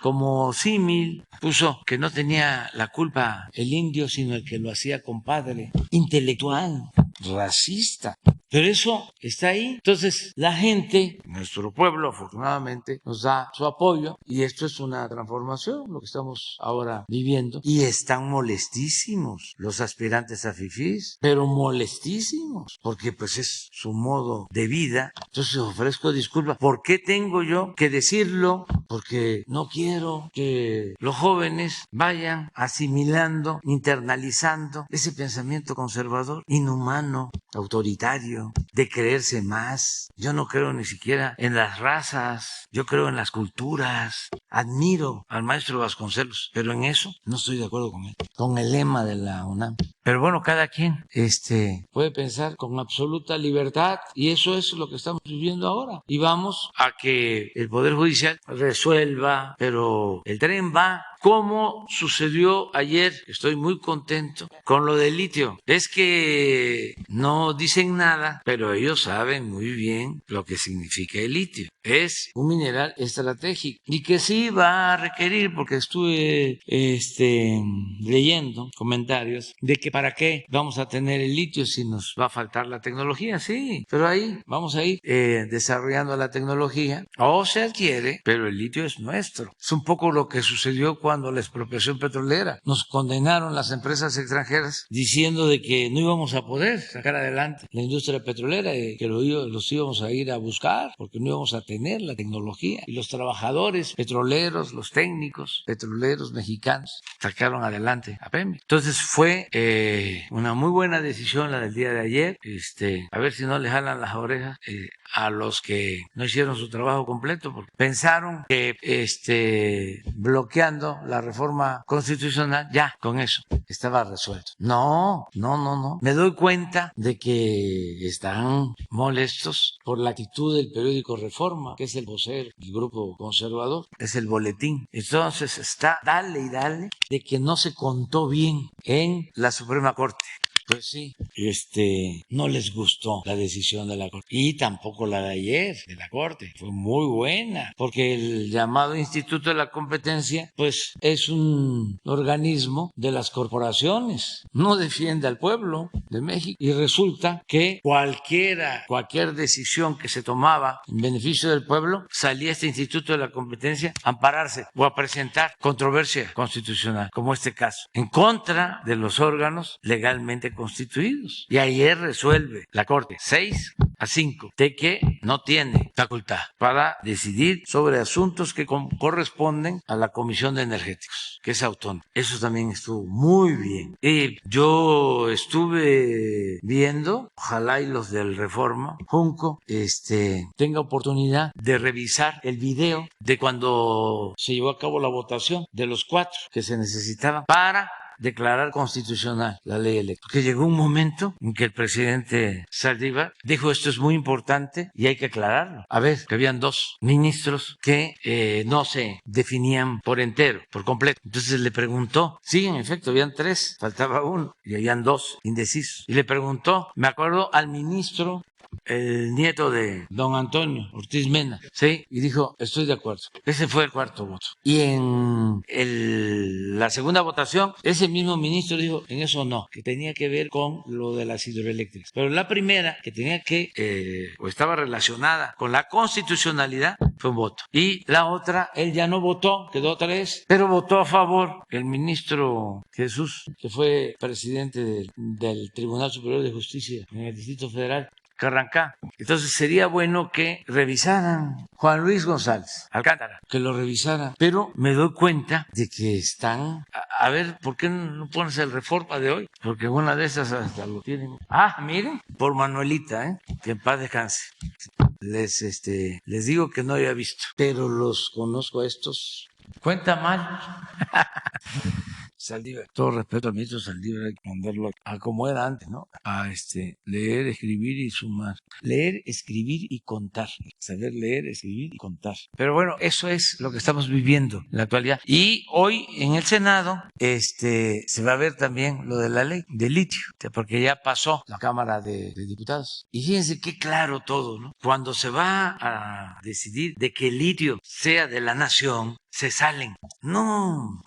como símil, puso que no tenía la culpa el indio, sino el que lo hacía compadre, intelectual, racista. Pero eso está ahí. Entonces, la gente, nuestro pueblo, afortunadamente, nos da su apoyo y esto es una transformación, lo que estamos ahora viviendo. Y están molestísimos los aspirantes a fifís, pero molestísimos, porque pues es su modo de vida. Entonces, ofrezco disculpas. ¿Por qué tengo yo que decirlo? Porque no quiero que los jóvenes vayan asimilando, internalizando ese pensamiento conservador, inhumano, autoritario, creo, de creerse más. Yo no creo ni siquiera en las razas, yo creo en las culturas. Admiro al maestro Vasconcelos, pero en eso no estoy de acuerdo con él, con el lema de la UNAM. Pero bueno, cada quien puede pensar con absoluta libertad y eso es lo que estamos viviendo ahora. Y vamos a que el Poder Judicial resuelva, pero el tren va. Como sucedió ayer, estoy muy contento con lo del litio. Es que no dicen nada, pero ellos saben muy bien lo que significa el litio. Es un mineral estratégico y que sí va a requerir, porque estuve leyendo comentarios de que para qué vamos a tener el litio si nos va a faltar la tecnología. Sí, pero ahí vamos a ir desarrollando la tecnología o se adquiere, pero el litio es nuestro. Es un poco lo que sucedió cuando la expropiación petrolera. Nos condenaron las empresas extranjeras diciendo de que no íbamos a poder sacar adelante la industria petrolera y que los íbamos a ir a buscar porque no íbamos a tener la tecnología. Y los trabajadores petroleros, los técnicos petroleros mexicanos sacaron adelante a Pemex. Entonces fue una muy buena decisión la del día de ayer. A ver si no le jalan las orejas a los que no hicieron su trabajo completo, porque pensaron que bloqueando la reforma constitucional, ya con eso estaba resuelto. No. Me doy cuenta de que están molestos por la actitud del periódico Reforma, que es el vocero del grupo conservador, es el boletín. Entonces está dale y dale de que no se contó bien en la Suprema Corte. Pues sí, no les gustó la decisión de la Corte y tampoco la de ayer de la Corte. Fue muy buena porque el llamado Instituto de la Competencia pues es un organismo de las corporaciones, no defiende al pueblo de México y resulta que cualquier decisión que se tomaba en beneficio del pueblo salía este Instituto de la Competencia a ampararse o a presentar controversia constitucional, como este caso, en contra de los órganos legalmente constituidos. Y ayer resuelve la Corte 6-5 de que no tiene facultad para decidir sobre asuntos que corresponden a la Comisión de Energéticos, que es autónoma. Eso también estuvo muy bien. Y yo estuve viendo, ojalá y los del Reforma, Junco, tenga oportunidad de revisar el video de cuando se llevó a cabo la votación de los 4 que se necesitaban para declarar constitucional la ley electoral. Porque llegó un momento en que el presidente Saldívar dijo esto es muy importante y hay que aclararlo. A ver, que habían 2 ministros que no se definían por entero, por completo. Entonces le preguntó, sí, en efecto, habían 3, faltaba 1 y habían 2 indecisos. Y le preguntó, me acuerdo al ministro, el nieto de don Antonio Ortiz Mena, ¿sí? Y dijo, estoy de acuerdo. Ese fue el 4º voto. Y en la segunda votación, ese mismo ministro dijo, en eso no, que tenía que ver con lo de las hidroeléctricas. Pero la primera, que tenía o estaba relacionada con la constitucionalidad, fue un voto. Y la otra, él ya no votó, quedó 3, pero votó a favor el ministro Jesús, que fue presidente del Tribunal Superior de Justicia en el Distrito Federal, Carrancá. Entonces sería bueno que revisaran Juan Luis González Alcántara, que lo revisaran, pero me doy cuenta de que están, a ver, ¿por qué no pones el Reforma de hoy? Porque una de esas hasta lo tienen. Miren, por Manuelita, que en paz descanse. Les digo que no había visto, pero los conozco a estos. Cuenta mal. Saldívar, todo respeto al ministro Saldívar, hay que mandarlo a como era antes, ¿no? A leer, escribir y sumar. Leer, escribir y contar. Saber leer, escribir y contar. Pero bueno, eso es lo que estamos viviendo en la actualidad. Y hoy en el Senado, se va a ver también lo de la ley de litio, porque ya pasó la Cámara de Diputados. Y fíjense qué claro todo, ¿no? Cuando se va a decidir de que el litio sea de la nación, se salen. No.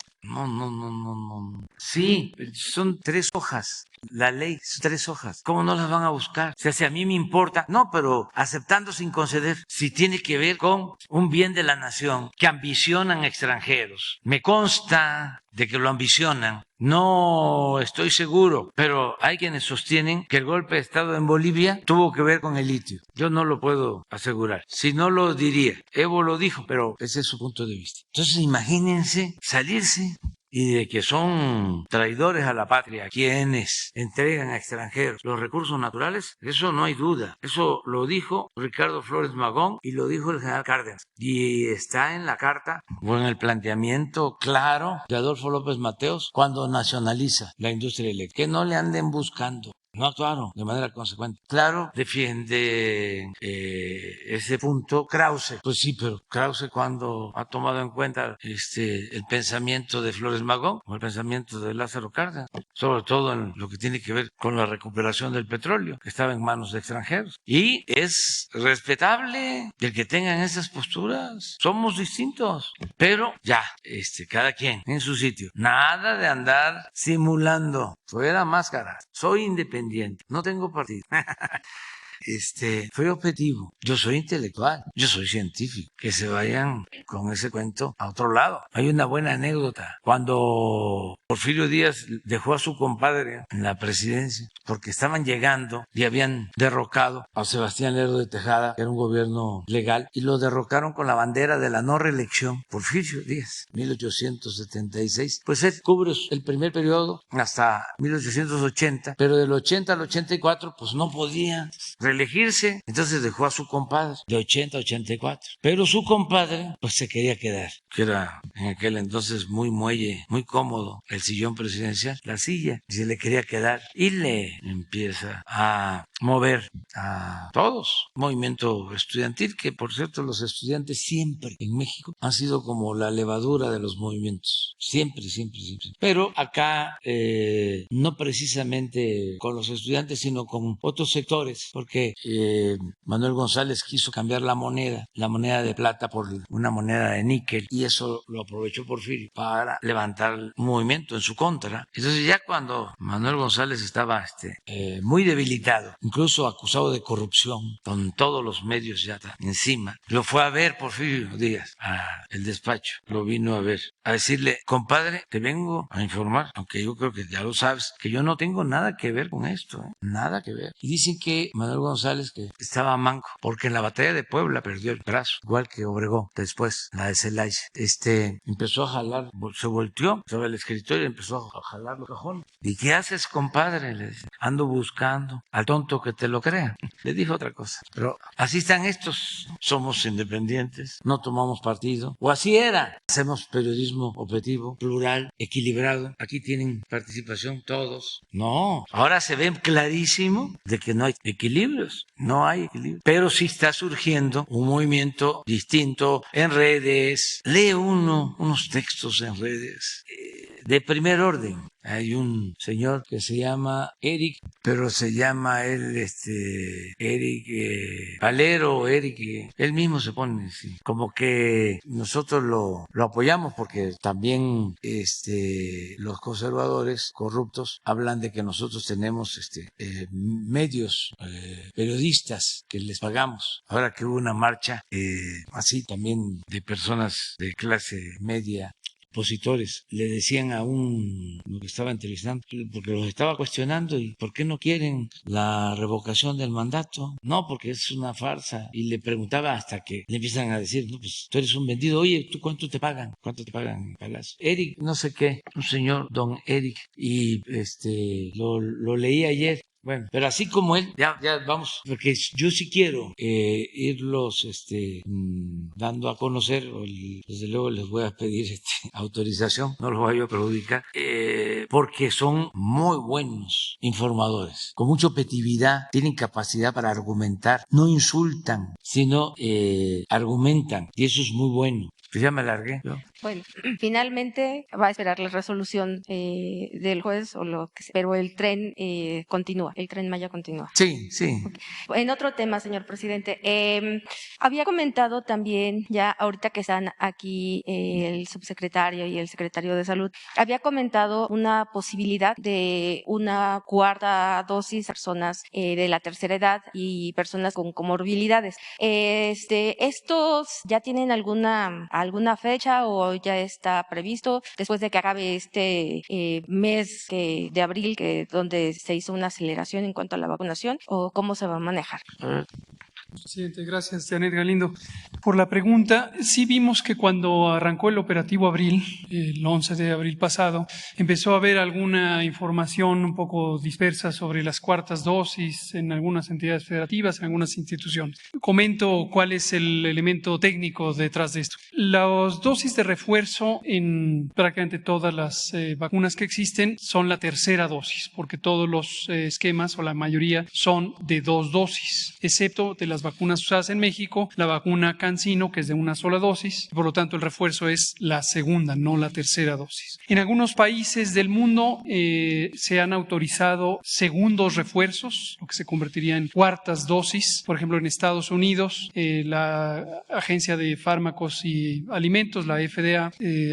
Sí, son 3 hojas. La ley son 3 hojas. ¿Cómo no las van a buscar? O sea, si a mí me importa, no, pero aceptando sin conceder, si tiene que ver con un bien de la nación que ambicionan extranjeros. Me consta de que lo ambicionan. No estoy seguro, pero hay quienes sostienen que el golpe de Estado en Bolivia tuvo que ver con el litio. Yo no lo puedo asegurar. Si no lo diría. Evo lo dijo, pero ese es su punto de vista. Entonces imagínense salirse y de que son traidores a la patria quienes entregan a extranjeros los recursos naturales, eso no hay duda. Eso lo dijo Ricardo Flores Magón y lo dijo el general Cárdenas. Y está en la carta o en el planteamiento claro de Adolfo López Mateos cuando nacionaliza la industria eléctrica. Que no le anden buscando. No actuaron de manera consecuente. Claro, defiende ese punto Krause. Pues sí, pero Krause cuando ha tomado en cuenta el pensamiento de Flores Magón o el pensamiento de Lázaro Cárdenas, sobre todo en lo que tiene que ver con la recuperación del petróleo, que estaba en manos de extranjeros. Y es respetable el que tengan esas posturas. Somos distintos, pero ya, cada quien en su sitio. Nada de andar simulando. Fuera máscara. Soy independiente. No tengo partido. Fue objetivo. Yo soy intelectual, yo soy científico. Que se vayan con ese cuento a otro lado. Hay una buena anécdota. Cuando Porfirio Díaz dejó a su compadre en la presidencia, porque estaban llegando y habían derrocado a Sebastián Lerdo de Tejada, que era un gobierno legal, y lo derrocaron con la bandera de la no reelección. Porfirio Díaz, 1876. Pues él cubre el primer periodo hasta 1880, pero del 80 al 84, pues no podía reelegirse, entonces dejó a su compadre de 80 a 84, pero su compadre pues se quería quedar, que era en aquel entonces muy muelle, muy cómodo el sillón presidencial, la silla, y se le quería quedar y le empieza a mover a todos, movimiento estudiantil, que por cierto los estudiantes siempre en México han sido como la levadura de los movimientos, siempre, pero acá no precisamente con los estudiantes, sino con otros sectores, porque Manuel González quiso cambiar la moneda de plata por una moneda de níquel, y eso lo aprovechó Porfirio para levantar un movimiento en su contra. Entonces ya cuando Manuel González estaba muy debilitado, incluso acusado de corrupción, con todos los medios ya encima, lo fue a ver Porfirio Díaz al despacho, lo vino a ver, a decirle: compadre, te vengo a informar, aunque yo creo que ya lo sabes, que yo no tengo nada que ver con esto, nada que ver. Y dicen que Manuel González, que estaba manco, porque en la batalla de Puebla perdió el brazo, igual que Obregón, después, la de Celaya, empezó a jalar, se volteó sobre el escritorio y empezó a jalar los cajones. ¿Y qué haces, compadre? Le dice: ando buscando al tonto que te lo crea. Le dijo otra cosa, pero así están estos, somos independientes, no tomamos partido, o así era, hacemos periodismo objetivo, plural, equilibrado, aquí tienen participación todos. No, ahora se ve clarísimo de que no hay equilibrios, no hay equilibrio, pero sí está surgiendo un movimiento distinto en redes. Lee unos textos en redes de primer orden. Hay un señor que se llama Eric, pero se llama él Eric Valero, Eric, él mismo se pone así, como que nosotros lo apoyamos, porque también los conservadores corruptos hablan de que nosotros tenemos medios, periodistas que les pagamos. Ahora que hubo una marcha así también de personas de clase media, opositores, le decían a lo que estaba entrevistando, porque los estaba cuestionando: ¿y por qué no quieren la revocación del mandato? No, porque es una farsa. Y le preguntaba, hasta que le empiezan a decir: no, pues tú eres un vendido. Oye, ¿tú cuánto te pagan? ¿Cuánto te pagan en Palacio? Eric, no sé qué, un señor, don Eric, y lo leí ayer. Bueno, pero así como él, ya vamos, porque yo sí quiero irlos dando a conocer, desde luego les voy a pedir autorización, no los voy a perjudicar, porque son muy buenos informadores, con mucha objetividad, tienen capacidad para argumentar, no insultan, sino argumentan, y eso es muy bueno. Pues ya me alargué, ¿no? Bueno, finalmente va a esperar la resolución del juez, o lo que sea, pero el tren continúa, el tren Maya continúa. Sí. En otro tema, señor presidente, había comentado también, ya ahorita que están aquí el subsecretario y el secretario de Salud, había comentado una posibilidad de una cuarta dosis a personas de la tercera edad y personas con comorbilidades. ¿Estos ya tienen alguna fecha o ya está previsto después de que acabe este mes de abril, donde se hizo una aceleración en cuanto a la vacunación, o cómo se va a manejar? Presidente, gracias, Janet Galindo, por la pregunta. Sí vimos que cuando arrancó el operativo Abril, el 11 de abril pasado, empezó a haber alguna información un poco dispersa sobre las cuartas dosis en algunas entidades federativas, en algunas instituciones. Comento cuál es el elemento técnico detrás de esto. Las dosis de refuerzo en prácticamente todas las vacunas que existen son la tercera dosis, porque todos los esquemas o la mayoría son de 2 dosis, excepto de las vacunas usadas en México, la vacuna CanSino, que es de una sola dosis, por lo tanto el refuerzo es la segunda, no la tercera dosis. En algunos países del mundo se han autorizado segundos refuerzos, lo que se convertiría en cuartas dosis. Por ejemplo, en Estados Unidos, la Agencia de Fármacos y Alimentos, la FDA,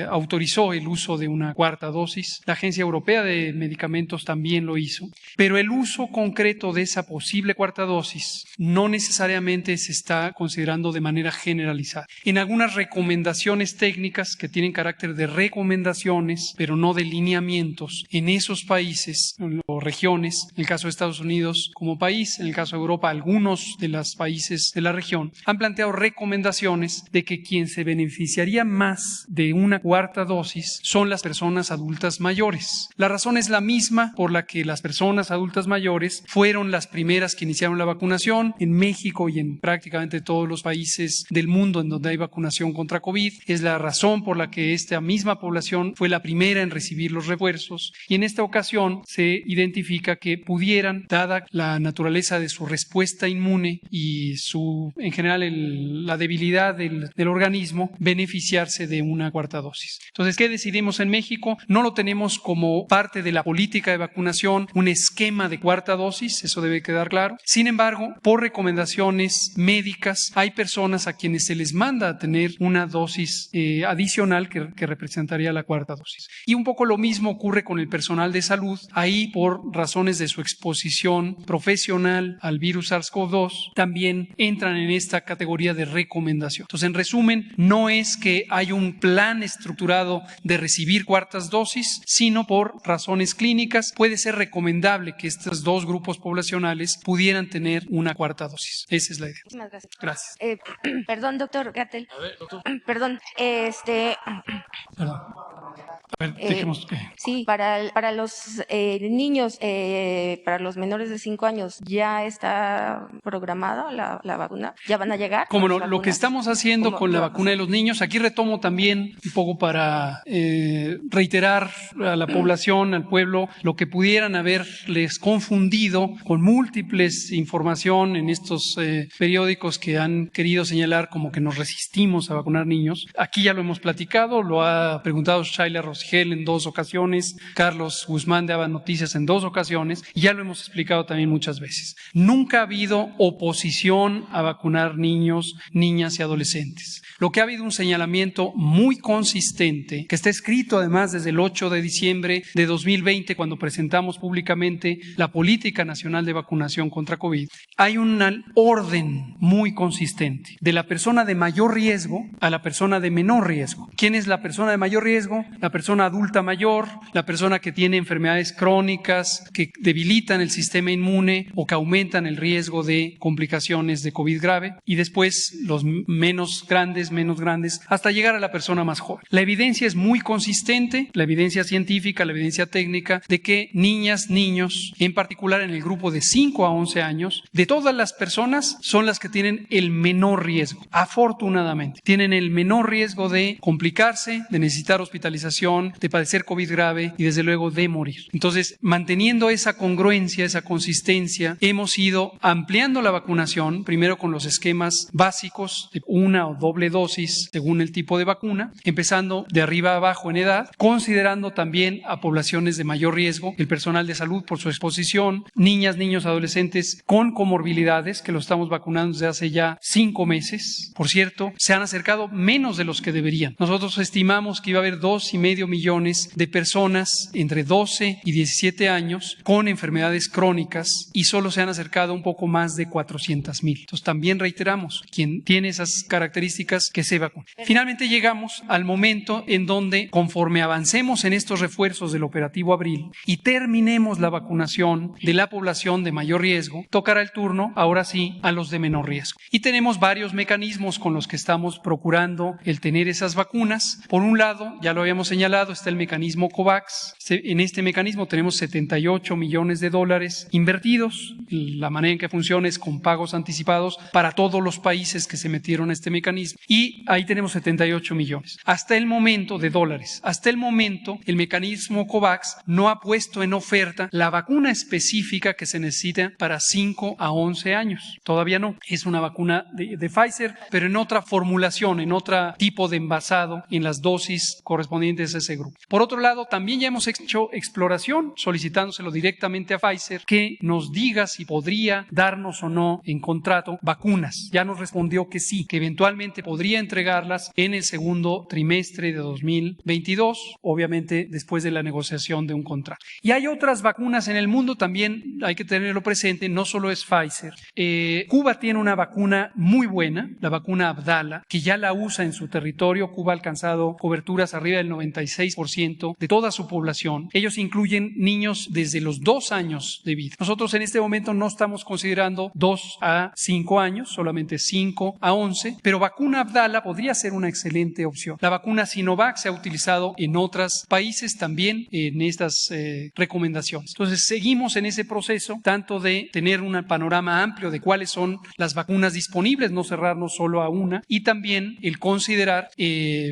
autorizó el uso de una cuarta dosis. La Agencia Europea de Medicamentos también lo hizo. Pero el uso concreto de esa posible cuarta dosis no necesariamente se está considerando de manera generalizada. En algunas recomendaciones técnicas que tienen carácter de recomendaciones, pero no de lineamientos, en esos países o regiones, en el caso de Estados Unidos como país, en el caso de Europa, algunos de los países de la región han planteado recomendaciones de que quien se beneficiaría más de una cuarta dosis son las personas adultas mayores. La razón es la misma por la que las personas adultas mayores fueron las primeras que iniciaron la vacunación en México y en prácticamente todos los países del mundo en donde hay vacunación contra COVID. Es la razón por la que esta misma población fue la primera en recibir los refuerzos, y en esta ocasión se identifica que pudieran, dada la naturaleza de su respuesta inmune y en general la debilidad del organismo, beneficiarse de una cuarta dosis. Entonces, ¿qué decidimos en México? No lo tenemos como parte de la política de vacunación, un esquema de cuarta dosis, eso debe quedar claro. Sin embargo, por recomendaciones médicas, hay personas a quienes se les manda a tener una dosis adicional que representaría la cuarta dosis. Y un poco lo mismo ocurre con el personal de salud. Ahí, por razones de su exposición profesional al virus SARS-CoV-2, también entran en esta categoría de recomendación. Entonces, en resumen, no es que hay un plan estructurado de recibir cuartas dosis, sino por razones clínicas puede ser recomendable que estos dos grupos poblacionales pudieran tener una cuarta dosis. Esa es la idea. Muchísimas gracias. Gracias. Perdón, doctor Gatell. A ver, doctor. Perdón, Perdón. A ver, dejemos que... Sí, para los niños, para los menores de 5 años, ¿ya está programada la vacuna? ¿Ya van a llegar? Como las lo que vacunas? estamos haciendo ¿Cómo con la lo vacuna de los niños, aquí retomo también un poco para reiterar a la población, al pueblo, lo que pudieran haberles confundido con múltiples información en estos periódicos que han querido señalar como que nos resistimos a vacunar niños. Aquí ya lo hemos platicado, lo ha preguntado Shaila Rosigel en 2 ocasiones, Carlos Guzmán de Aba Noticias en 2 ocasiones, y ya lo hemos explicado también muchas veces. Nunca ha habido oposición a vacunar niños, niñas y adolescentes. Lo que ha habido un señalamiento muy consistente, que está escrito además desde el 8 de diciembre de 2020, cuando presentamos públicamente la Política Nacional de Vacunación contra COVID. Hay un orden muy consistente de la persona de mayor riesgo a la persona de menor riesgo. ¿Quién es la persona de mayor riesgo? La persona adulta mayor, la persona que tiene enfermedades crónicas que debilitan el sistema inmune o que aumentan el riesgo de complicaciones de COVID grave, y después los menos grandes, hasta llegar a la persona más joven. La evidencia es muy consistente, la evidencia científica, la evidencia técnica, de que niñas, niños, en particular en el grupo de 5 a 11 años, de todas las personas, son las que tienen el menor riesgo. Afortunadamente, tienen el menor riesgo de complicarse, de necesitar hospitalización, de padecer COVID grave y desde luego de morir. Entonces, manteniendo esa congruencia, esa consistencia, hemos ido ampliando la vacunación, primero con los esquemas básicos de una o doble dosis según el tipo de vacuna, empezando de arriba a abajo en edad, considerando también a poblaciones de mayor riesgo, el personal de salud por su exposición, niñas, niños, adolescentes con comorbilidades, que lo estamos vacunando desde hace ya 5 meses. Por cierto, se han acercado menos de los que deberían. Nosotros estimamos que iba a haber 2,5 millones millones de personas entre 12 y 17 años con enfermedades crónicas y solo se han acercado un poco más de 400,000. Entonces también reiteramos, quien tiene esas características que se vacune. Finalmente llegamos al momento en donde, conforme avancemos en estos refuerzos del operativo Abril y terminemos la vacunación de la población de mayor riesgo, tocará el turno, ahora sí, a los de menor riesgo. Y tenemos varios mecanismos con los que estamos procurando el tener esas vacunas. Por un lado, ya lo habíamos señalado, está el mecanismo COVAX. En este mecanismo tenemos $78 millones invertidos. La manera en que funciona es con pagos anticipados para todos los países que se metieron a este mecanismo. Y ahí tenemos 78 millones. Hasta el momento de dólares. Hasta el momento, el mecanismo COVAX no ha puesto en oferta la vacuna específica que se necesita para 5 a 11 años. Todavía no. Es una vacuna de Pfizer, pero en otra formulación, en otro tipo de envasado, en las dosis correspondientes a ese grupo. Por otro lado, también ya hemos hecho exploración, solicitándoselo directamente a Pfizer, que nos diga si podría darnos o no en contrato vacunas. Ya nos respondió que sí, que eventualmente podría entregarlas en el segundo trimestre de 2022, obviamente después de la negociación de un contrato. Y hay otras vacunas en el mundo, también hay que tenerlo presente, no solo es Pfizer. Cuba tiene una vacuna muy buena, la vacuna Abdala, que ya la usa en su territorio. Cuba ha alcanzado coberturas arriba del 96% de toda su población. Ellos incluyen niños desde los 2 años de vida. Nosotros en este momento no estamos considerando 2 a 5 años, solamente 5 a 11, pero vacuna Abdala podría ser una excelente opción. La vacuna Sinovac se ha utilizado en otros países también en estas recomendaciones. Entonces seguimos en ese proceso, tanto de tener un panorama amplio de cuáles son las vacunas disponibles, no cerrarnos solo a una, y también el considerar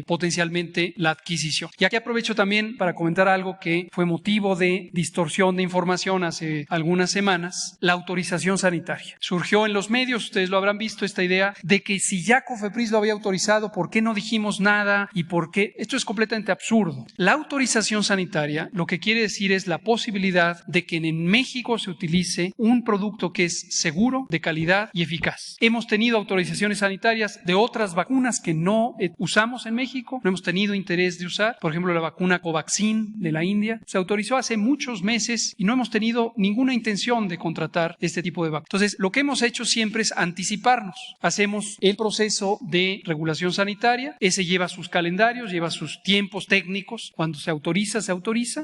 potencialmente la adquisición. Y aquí aprovecho también para comentar algo que fue motivo de distorsión de información hace algunas semanas: la autorización sanitaria. Surgió en los medios, ustedes lo habrán visto, esta idea de que si ya COFEPRIS lo había autorizado, ¿por qué no dijimos nada? ¿Y por qué? Esto es completamente absurdo. La autorización sanitaria lo que quiere decir es la posibilidad de que en México se utilice un producto que es seguro, de calidad y eficaz. Hemos tenido autorizaciones sanitarias de otras vacunas que no usamos en México, no hemos tenido interés de usar. Por ejemplo, la vacuna Covaxin de la India se autorizó hace muchos meses y no hemos tenido ninguna intención de contratar este tipo de vacunas. Entonces, lo que hemos hecho siempre es anticiparnos. Hacemos el proceso de regulación sanitaria, ese lleva sus calendarios, lleva sus tiempos técnicos. Cuando se autoriza,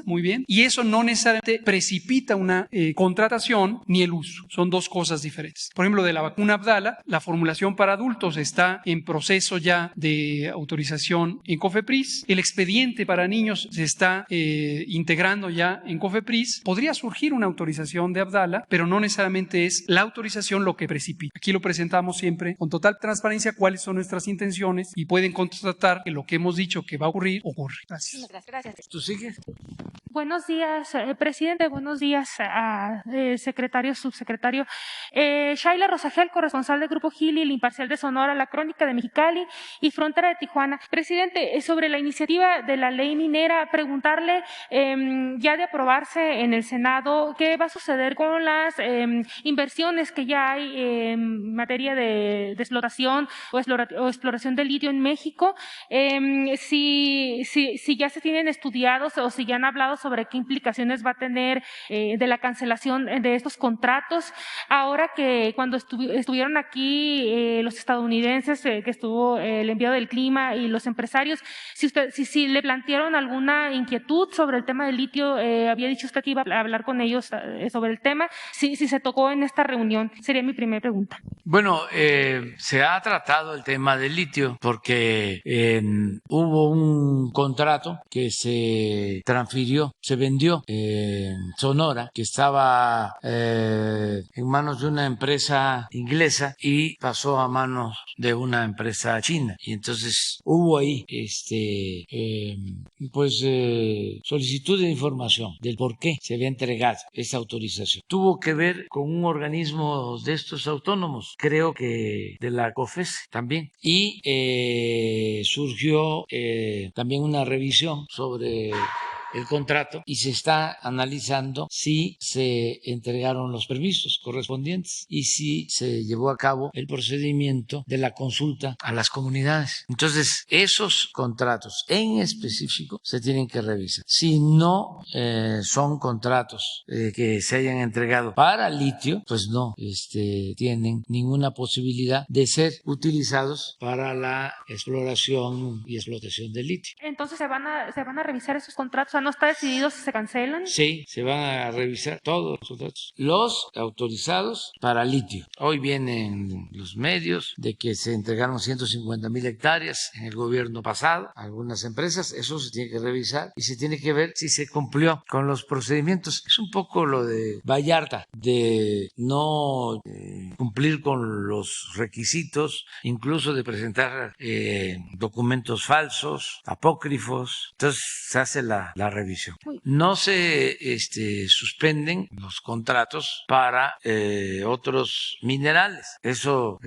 muy bien, y eso no necesariamente precipita una contratación ni el uso. Son dos cosas diferentes. Por ejemplo, de la vacuna Abdala, la formulación para adultos está en proceso ya de autorización en COFEPRIS. El expediente para niños se está integrando ya en COFEPRIS. Podría surgir una autorización de Abdala, pero no necesariamente es la autorización lo que precipita. Aquí lo presentamos siempre con total transparencia cuáles son nuestras intenciones y pueden constatar que lo que hemos dicho que va a ocurrir, ocurre. Gracias. Gracias. ¿Tú sigues? Buenos días, presidente. Buenos días, secretario, subsecretario. Shaila Rosagel, corresponsal del Grupo Gili, El Imparcial de Sonora, La Crónica de Mexicali y Frontera de Tijuana. Presidente, sobre la iniciativa de la ley minera, preguntarle, ya de aprobarse en el Senado, ¿qué va a suceder con las inversiones que ya hay en materia de explotación o exploración de litio en México? Si ya se tienen estudiados o si ya han hablado sobre qué implicaciones va a tener de la cancelación de estos contratos. Ahora que cuando estuvieron aquí los estadounidenses, que estuvo el enviado del clima y los empresarios, si le plantearon alguna inquietud sobre el tema del litio, había dicho usted que iba a hablar con ellos sobre el tema, si se tocó en esta reunión, sería mi primera pregunta. Bueno, se ha tratado el tema del litio porque hubo un contrato que se transfirió, se vendió en Sonora, que estaba en manos de una empresa inglesa y pasó a manos de una empresa china. Y entonces hubo ahí solicitud de información del por qué se había entregado esa autorización. Tuvo que ver con un organismo de estos autónomos, creo que de la COFES también, y surgió también una revisión sobre el contrato y se está analizando si se entregaron los permisos correspondientes y si se llevó a cabo el procedimiento de la consulta a las comunidades. Entonces, esos contratos en específico se tienen que revisar. Si no son contratos que se hayan entregado para litio, pues no tienen ninguna posibilidad de ser utilizados para la exploración y explotación del litio. Entonces, ¿se van a revisar esos contratos? O sea, ¿no está decidido si se cancelan? Sí, se van a revisar todos los contratos. Los autorizados para litio. Hoy vienen los medios de que se entregaron 150,000 hectáreas en el gobierno pasado a algunas empresas. Eso se tiene que revisar y se tiene que ver si se cumplió con los procedimientos. Es un poco lo de Vallarta, de no cumplir con los requisitos, incluso de presentar documentos falsos, apócrifos. Entonces se hace la revisión. No se suspenden los contratos para otros minerales. Eso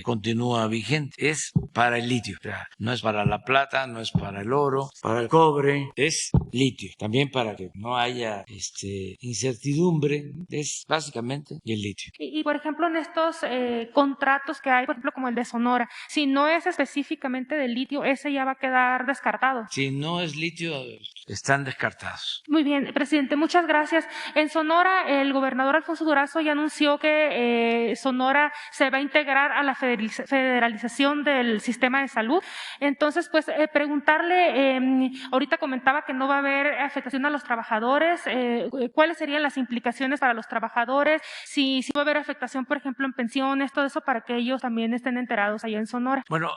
continúa vigente. Es para el litio. O sea, no es para la plata, no es para el oro, para el cobre. Es litio. También para que no haya incertidumbre. Es básicamente el litio. Y por ejemplo, en estos contratos que hay, por ejemplo, como el de Sonora, si no es específicamente del litio, ese ya va a quedar descartado. Si no es litio, están descartados. Muy bien, presidente, muchas gracias. En Sonora, el gobernador Alfonso Durazo ya anunció que Sonora se va a integrar a la federalización del sistema de salud. Entonces, pues, preguntarle, ahorita comentaba que no va a haber afectación a los trabajadores. ¿Cuáles serían las implicaciones para los trabajadores? Si va a haber afectación, por ejemplo, en pensiones, todo eso, para que ellos también estén enterados allá en Sonora. Bueno,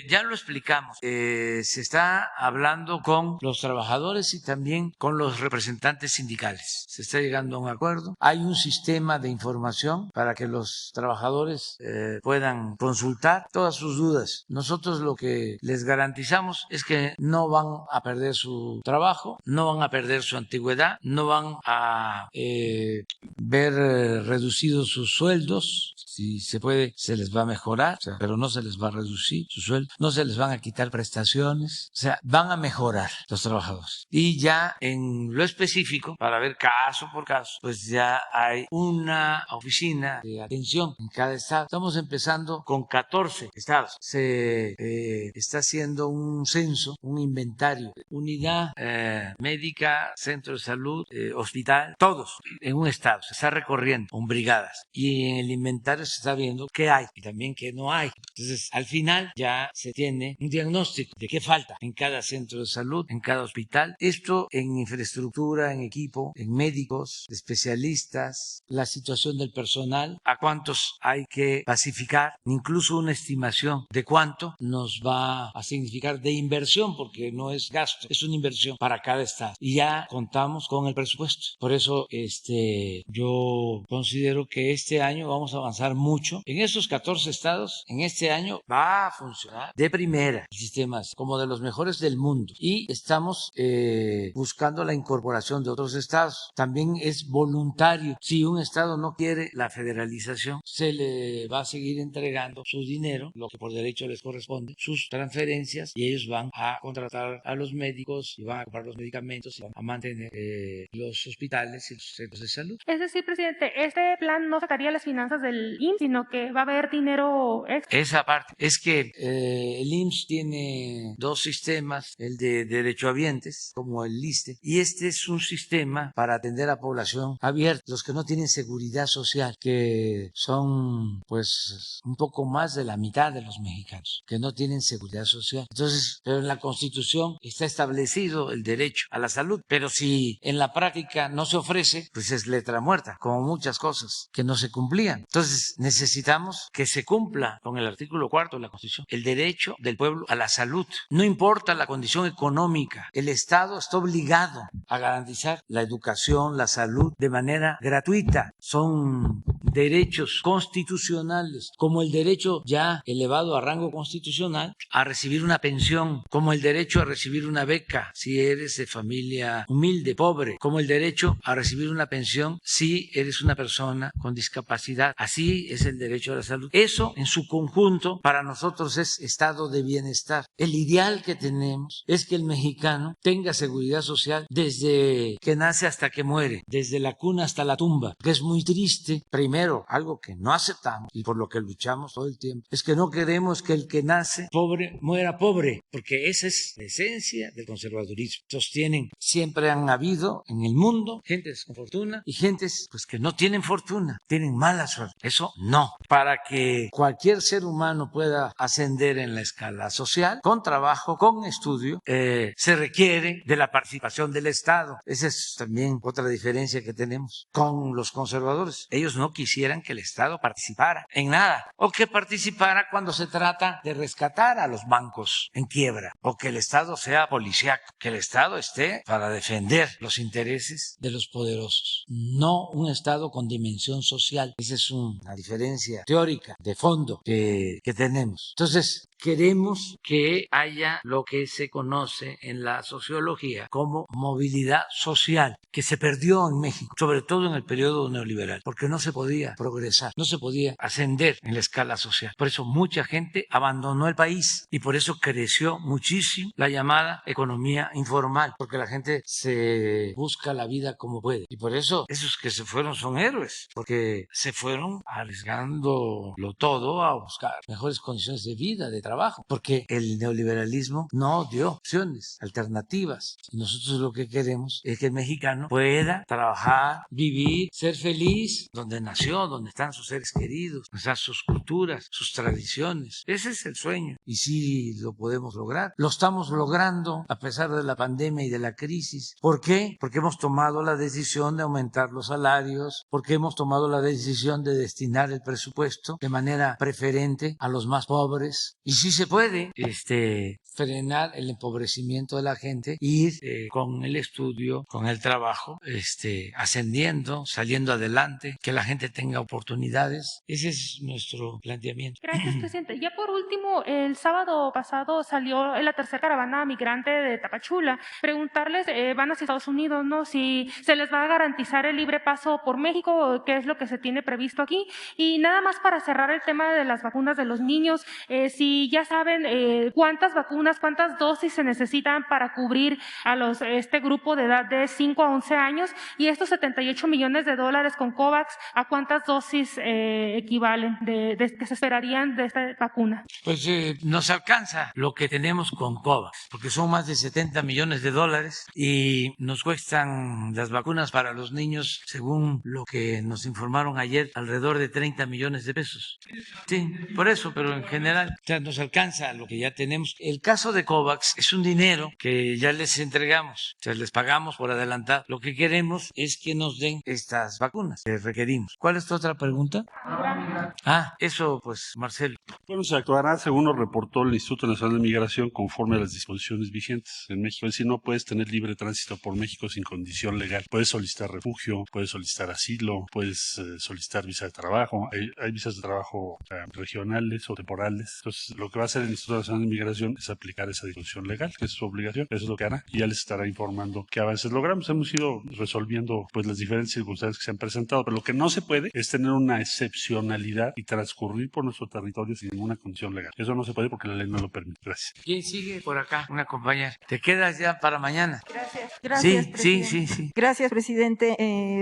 ya lo explicamos. Se está hablando con los trabajadores y también con los representantes sindicales. Se está llegando a un acuerdo. Hay un sistema de información para que los trabajadores puedan consultar todas sus dudas. Nosotros lo que les garantizamos es que no van a perder su trabajo, no van a perder su antigüedad, no van a ver reducidos sus sueldos. Si se puede, se les va a mejorar, pero no se les va a reducir su sueldo, no se les van a quitar prestaciones, o sea, van a mejorar los trabajadores. Y ya en lo específico, para ver caso por caso, pues ya hay una oficina de atención en cada estado. Estamos empezando con 14 estados. Se está haciendo un censo, un inventario, unidad médica, centro de salud, hospital, todos en un estado. Se está recorriendo con brigadas y en el inventario se está viendo qué hay y también qué no hay. Entonces, al final ya se tiene un diagnóstico de qué falta en cada centro de salud, en cada hospital. Esto en infraestructura, en equipo, en médicos, especialistas, la situación del personal, a cuántos hay que pacificar, incluso una estimación de cuánto nos va a significar de inversión, porque no es gasto, es una inversión para cada estado. Y ya contamos con el presupuesto. Por eso yo considero que este año vamos a avanzar mucho. En esos 14 estados, en este año va a funcionar de primera el sistema, como de los mejores del mundo. Y estamos buscando la incorporación de otros estados. También es voluntario. Si un estado no quiere la federalización, se le va a seguir entregando su dinero, lo que por derecho les corresponde, sus transferencias, y ellos van a contratar a los médicos y van a comprar los medicamentos y van a mantener los hospitales y los centros de salud. Es decir, presidente, este plan no sacaría las finanzas del IMSS, sino que va a haber dinero extra. Esa parte es que el IMSS tiene dos sistemas, el de derechohabientes como el ISSSTE, y este es un sistema para atender a población abierta, los que no tienen seguridad social, que son pues un poco más de la mitad de los mexicanos que no tienen seguridad social. Entonces, pero en la Constitución está establecido el derecho a la salud, pero si en la práctica no se ofrece, pues es letra muerta, como muchas cosas que no se cumplían. Entonces, necesitamos que se cumpla con el artículo 4 de la Constitución el derecho del pueblo a la salud. No importa la condición económica, el Estado está obligado a garantizar la educación, la salud de manera gratuita. Son derechos constitucionales, como el derecho ya elevado a rango constitucional a recibir una pensión, como el derecho a recibir una beca si eres de familia humilde, pobre, como el derecho a recibir una pensión si si eres una persona con discapacidad. Así es el derecho a la salud. Eso en su conjunto para nosotros es estado de bienestar. El ideal que tenemos es que el mexicano tenga seguridad social desde que nace hasta que muere, desde la cuna hasta la tumba, que es muy triste. Primero, algo que no aceptamos y por lo que luchamos todo el tiempo, es que no queremos que el que nace pobre muera pobre, porque esa es la esencia del conservadurismo. Sostienen, siempre han habido en el mundo gentes con fortuna y gentes pues que no tienen fortuna, tienen mala suerte. Eso no. Para que cualquier ser humano pueda ascender en la escala social, con trabajo, con estudio, se requiere de la participación del Estado. Esa es también otra diferencia que tenemos con los conservadores. Ellos no quisieran que el Estado participara en nada, o que participara cuando se trata de rescatar a los bancos en quiebra, o que el Estado sea policíaco, que el Estado esté para defender los intereses de los poderosos, no un Estado con dimensión social. Esa es una diferencia teórica de fondo que tenemos. Entonces, queremos que haya lo que se conoce en la sociología como movilidad social, que se perdió en México, sobre todo en el periodo neoliberal, porque no se podía progresar, no se podía ascender en la escala social. Por eso mucha gente abandonó el país y por eso creció muchísimo la llamada economía informal, porque la gente se busca la vida como puede. Y por eso esos que se fueron son héroes, porque se fueron arriesgándolo todo a buscar mejores condiciones de vida, de trabajo, porque el neoliberalismo no dio opciones, alternativas. Y nosotros lo que queremos es que el mexicano pueda trabajar, vivir, ser feliz donde nació, donde están sus seres queridos, o sea, sus culturas, sus tradiciones. Ese es el sueño y sí lo podemos lograr. Lo estamos logrando a pesar de la pandemia y de la crisis. ¿Por qué? Porque hemos tomado la decisión de aumentar los salarios, porque hemos tomado la decisión de destinar el presupuesto de manera preferente a los más pobres. Y sí se puede frenar el empobrecimiento de la gente, ir con el estudio, con el trabajo, ascendiendo, saliendo adelante, que la gente tenga oportunidades. Ese es nuestro planteamiento. Gracias, presidente. Ya por último, el sábado pasado salió la tercera caravana migrante de Tapachula. Preguntarles, van hacia Estados Unidos, ¿no? Si se les va a garantizar el libre paso por México, qué es lo que se tiene previsto aquí. Y nada más para cerrar el tema de las vacunas de los niños, si ya saben cuántas vacunas, cuántas dosis se necesitan para cubrir a este grupo de edad de 5 a 11 años, y estos $78 millones con COVAX, ¿a cuántas dosis equivalen que se esperarían de esta vacuna? Pues nos alcanza lo que tenemos con COVAX, porque son más de $70 millones y nos cuestan las vacunas para los niños, según lo que nos informaron ayer, alrededor de $30 millones. Sí, por eso, pero en general ya nos alcanza lo que ya tenemos. El caso de COVAX es un dinero que ya les entregamos, o sea, les pagamos por adelantado. Lo que queremos es que nos den estas vacunas que requerimos. ¿Cuál es tu otra pregunta? Eso pues, Marcelo. Bueno, se actuará según lo reportó el Instituto Nacional de Migración conforme a las disposiciones vigentes en México. Es decir, no puedes tener libre tránsito por México sin condición legal. Puedes solicitar refugio, puedes solicitar asilo, puedes solicitar visa de trabajo. Hay visas de trabajo regionales o temporales. Entonces, lo que va a hacer el Instituto Nacional de Migración es aplicar esa disposición legal, que es su obligación. Eso es lo que hará y ya les estará informando qué avances logramos. Hemos ido resolviendo pues las diferentes circunstancias que se han presentado, pero lo que no se puede es tener una excepcionalidad y transcurrir por nuestro territorio sin ninguna condición legal. Eso no se puede porque la ley no lo permite. Gracias. ¿Quién sigue por acá? Una compañera. ¿Te quedas ya para mañana? Gracias, Sí. Gracias, presidente.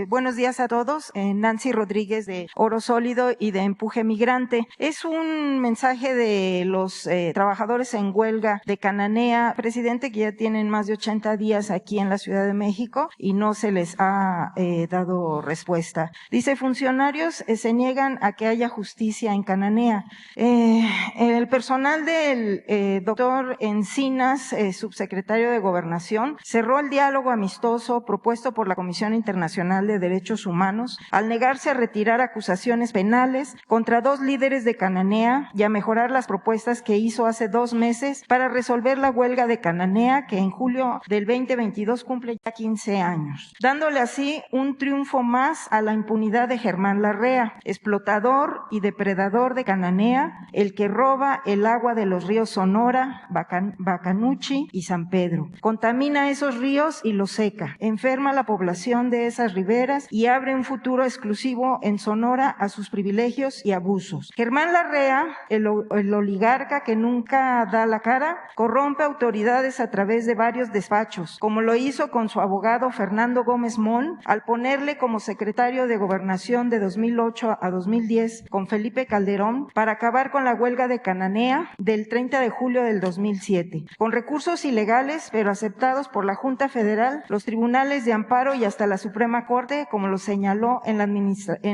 Buenos días a todos. Nancy Rodríguez de Oro Sólido y de Empuje Migrante. Es un mensaje de los trabajadores en huelga de Cananea, presidente, que ya tienen más de 80 días aquí en la Ciudad de México y no se les ha dado respuesta. Dice, funcionarios se niegan a que haya justicia en Cananea. El personal del doctor Encinas, subsecretario de Gobernación, cerró el diálogo amistoso propuesto por la Comisión Internacional de Derechos Humanos al negarse a retirar acusaciones penales contra 2 líderes de Cananea y a mejorar las propuestas propuestas que hizo hace 2 meses para resolver la huelga de Cananea, que en julio del 2022 cumple ya 15 años, dándole así un triunfo más a la impunidad de Germán Larrea, explotador y depredador de Cananea, el que roba el agua de los ríos Sonora, Bacanuchi y San Pedro. Contamina esos ríos y los seca, enferma la población de esas riberas y abre un futuro exclusivo en Sonora a sus privilegios y abusos. Germán Larrea, el oligarca que nunca da la cara, corrompe autoridades a través de varios despachos, como lo hizo con su abogado Fernando Gómez Mon, al ponerle como secretario de Gobernación de 2008 a 2010 con Felipe Calderón para acabar con la huelga de Cananea del 30 de julio del 2007. Con recursos ilegales, pero aceptados por la Junta Federal, los tribunales de amparo y hasta la Suprema Corte, como lo señaló en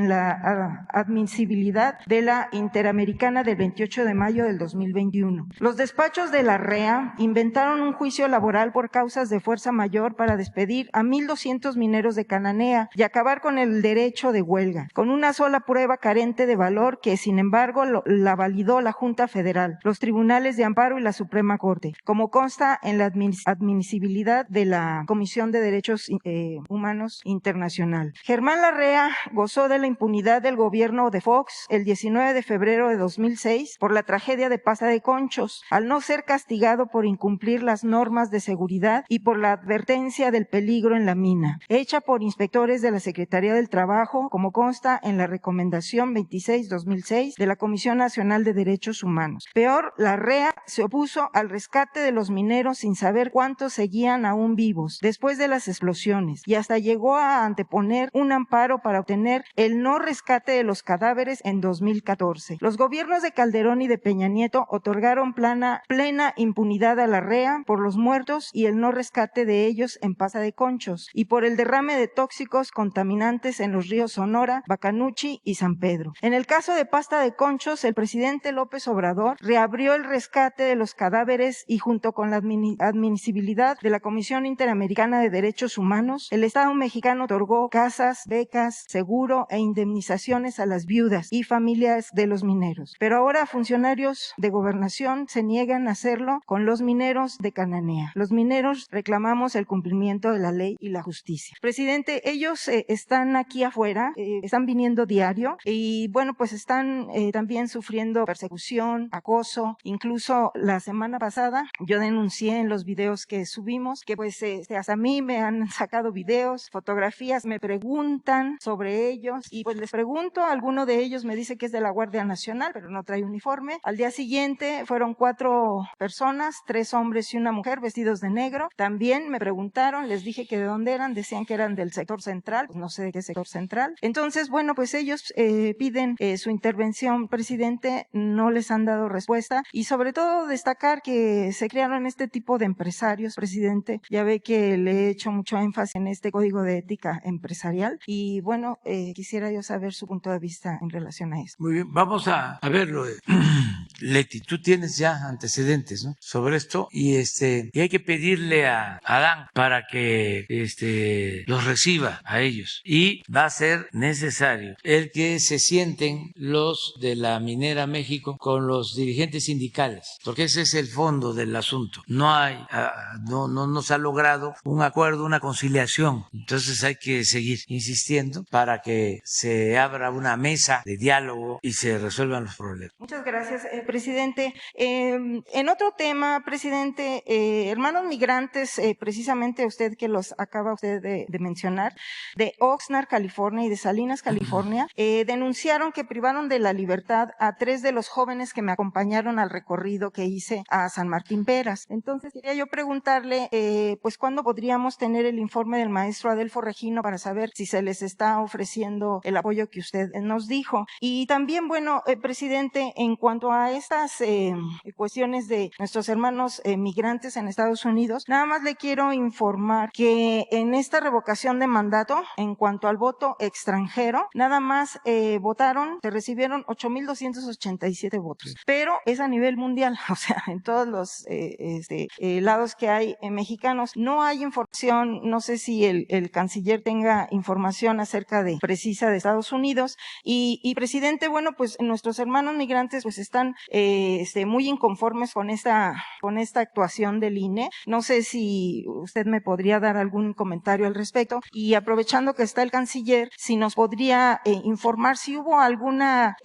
la admisibilidad de la Interamericana del 28 de mayo del 2021. Los despachos de Larrea inventaron un juicio laboral por causas de fuerza mayor para despedir a 1,200 mineros de Cananea y acabar con el derecho de huelga, con una sola prueba carente de valor que, sin embargo, la validó la Junta Federal, los tribunales de amparo y la Suprema Corte, como consta en la admisibilidad de la Comisión de Derechos Humanos Internacional. Germán Larrea gozó de la impunidad del gobierno de Fox el 19 de febrero de 2006 por la tragedia de Pasta de Conchos, al no ser castigado por incumplir las normas de seguridad y por la advertencia del peligro en la mina, hecha por inspectores de la Secretaría del Trabajo, como consta en la recomendación 26/2006 de la Comisión Nacional de Derechos Humanos. Peor, Larrea se opuso al rescate de los mineros sin saber cuántos seguían aún vivos después de las explosiones y hasta llegó a anteponer un amparo para obtener el no rescate de los cadáveres en 2014. Los gobiernos de Calderón y de Peña Nieto otorgaron plena impunidad a Larrea por los muertos y el no rescate de ellos en Pasta de Conchos y por el derrame de tóxicos contaminantes en los ríos Sonora, Bacanuchi y San Pedro. En el caso de Pasta de Conchos, el presidente López Obrador reabrió el rescate de los cadáveres y junto con la admisibilidad de la Comisión Interamericana de Derechos Humanos, el Estado mexicano otorgó casas, becas, seguro e indemnizaciones a las viudas y familias de los mineros. Pero ahora funcionarios de gobernación se niegan a hacerlo con los mineros de Cananea. Los mineros reclamamos el cumplimiento de la ley y la justicia. Presidente, ellos están aquí afuera, están viniendo diario y bueno, pues están también sufriendo persecución, acoso. Incluso la semana pasada yo denuncié en los videos que subimos que pues hasta a mí me han sacado videos, fotografías, me preguntan sobre ellos y pues les pregunto, alguno de ellos me dice que es de la Guardia Nacional, pero no trae uniforme. Al día siguiente fueron 4 personas, 3 hombres y una mujer vestidos de negro. También me preguntaron, les dije que de dónde eran, decían que eran del sector central, pues no sé de qué sector central. Entonces, bueno, pues ellos piden su intervención, presidente, no les han dado respuesta y sobre todo destacar que se crearon este tipo de empresarios, presidente. Ya ve que le he hecho mucho énfasis en este código de ética empresarial y bueno, quisiera yo saber su punto de vista en relación a esto. Muy bien, vamos a verlo. Leti, tú tienes ya antecedentes, ¿no?, sobre esto y hay que pedirle a Adán para que los reciba a ellos y va a ser necesario el que se sienten los de la Minera México con los dirigentes sindicales, porque ese es el fondo del asunto. No se ha logrado un acuerdo, una conciliación. Entonces hay que seguir insistiendo para que se abra una mesa de diálogo y se resuelvan los problemas. Muchas gracias, presidente. En otro tema, presidente, hermanos migrantes, precisamente usted que los acaba usted de mencionar, de Oxnard, California y de Salinas, California, denunciaron que privaron de la libertad a 3 de los jóvenes que me acompañaron al recorrido que hice a San Martín Peras. Entonces, quería yo preguntarle, pues, ¿cuándo podríamos tener el informe del maestro Adelfo Regino para saber si se les está ofreciendo el apoyo que usted nos dijo? Y también, bueno, presidente, en cuanto a estas cuestiones de nuestros hermanos migrantes en Estados Unidos, nada más le quiero informar que en esta revocación de mandato, en cuanto al voto extranjero, nada más se recibieron 8,287 votos, pero es a nivel mundial, o sea, en todos los lados que hay mexicanos. No hay información, no sé si el canciller tenga información acerca precisa de Estados Unidos y presidente, bueno, pues nuestros hermanos migrantes pues están muy inconformes con esta actuación del INE. No sé si usted me podría dar algún comentario al respecto, y aprovechando que está el canciller, si nos podría informar si hubo alguna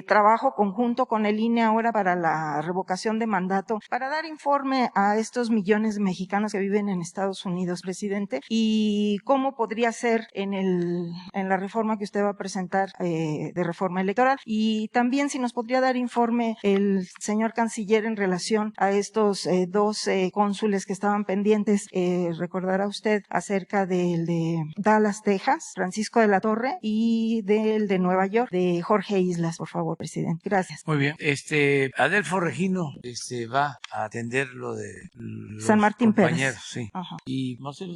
trabajo conjunto con el INE ahora para la revocación de mandato, para dar informe a estos millones de mexicanos que viven en Estados Unidos, presidente, y cómo podría ser en la reforma que usted va a presentar de reforma electoral. Y también si nos podría dar informe el señor canciller en relación a estos dos cónsules que estaban pendientes, recordará usted, acerca del de Dallas, Texas, Francisco de la Torre, y del de Nueva York, de Jorge Islas, por favor, presidente. Gracias. Muy bien. Adelfo Regino va a atender lo de los San Martín compañeros, Pérez. sí. Ajá. Y Marcelo.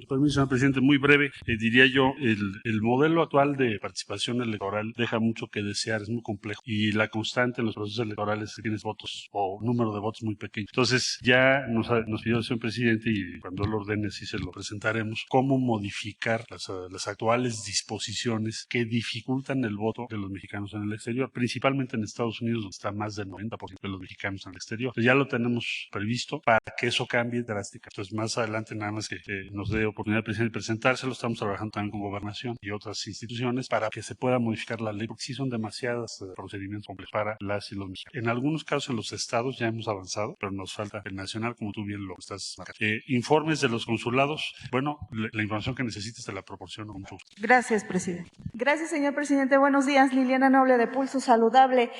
Permiso, señor presidente, muy breve. Diría yo, el modelo actual de participación electoral deja mucho que desear, es muy complejo. Y la constante en los procesos electorales es que tienes votos o número de votos muy pequeño. Entonces, ya nos pidió el señor presidente, y cuando él ordene, sí se lo presentaremos, cómo modificar las actuales disposiciones que dificultan el voto de los mexicanos en el exterior, principalmente en Estados Unidos, donde está más del 90% de los mexicanos en el exterior. Entonces, ya lo tenemos previsto para que eso cambie drásticamente. Entonces, más adelante, nada más que nos dé oportunidad al presidente de presentárselo, estamos trabajando también con Gobernación y otras instituciones para que se pueda modificar la ley, porque sí son demasiados procedimientos complejos para las y los mexicanos. En algunos casos en los estados ya hemos avanzado, pero nos falta el nacional, como tú bien lo estás marcando. Informes de los consulados, bueno, la información que necesites te la proporciono con mucho gusto. Gracias, presidente. Gracias, señor presidente. Buenos días, Liliana Noble de Pulso Saludable.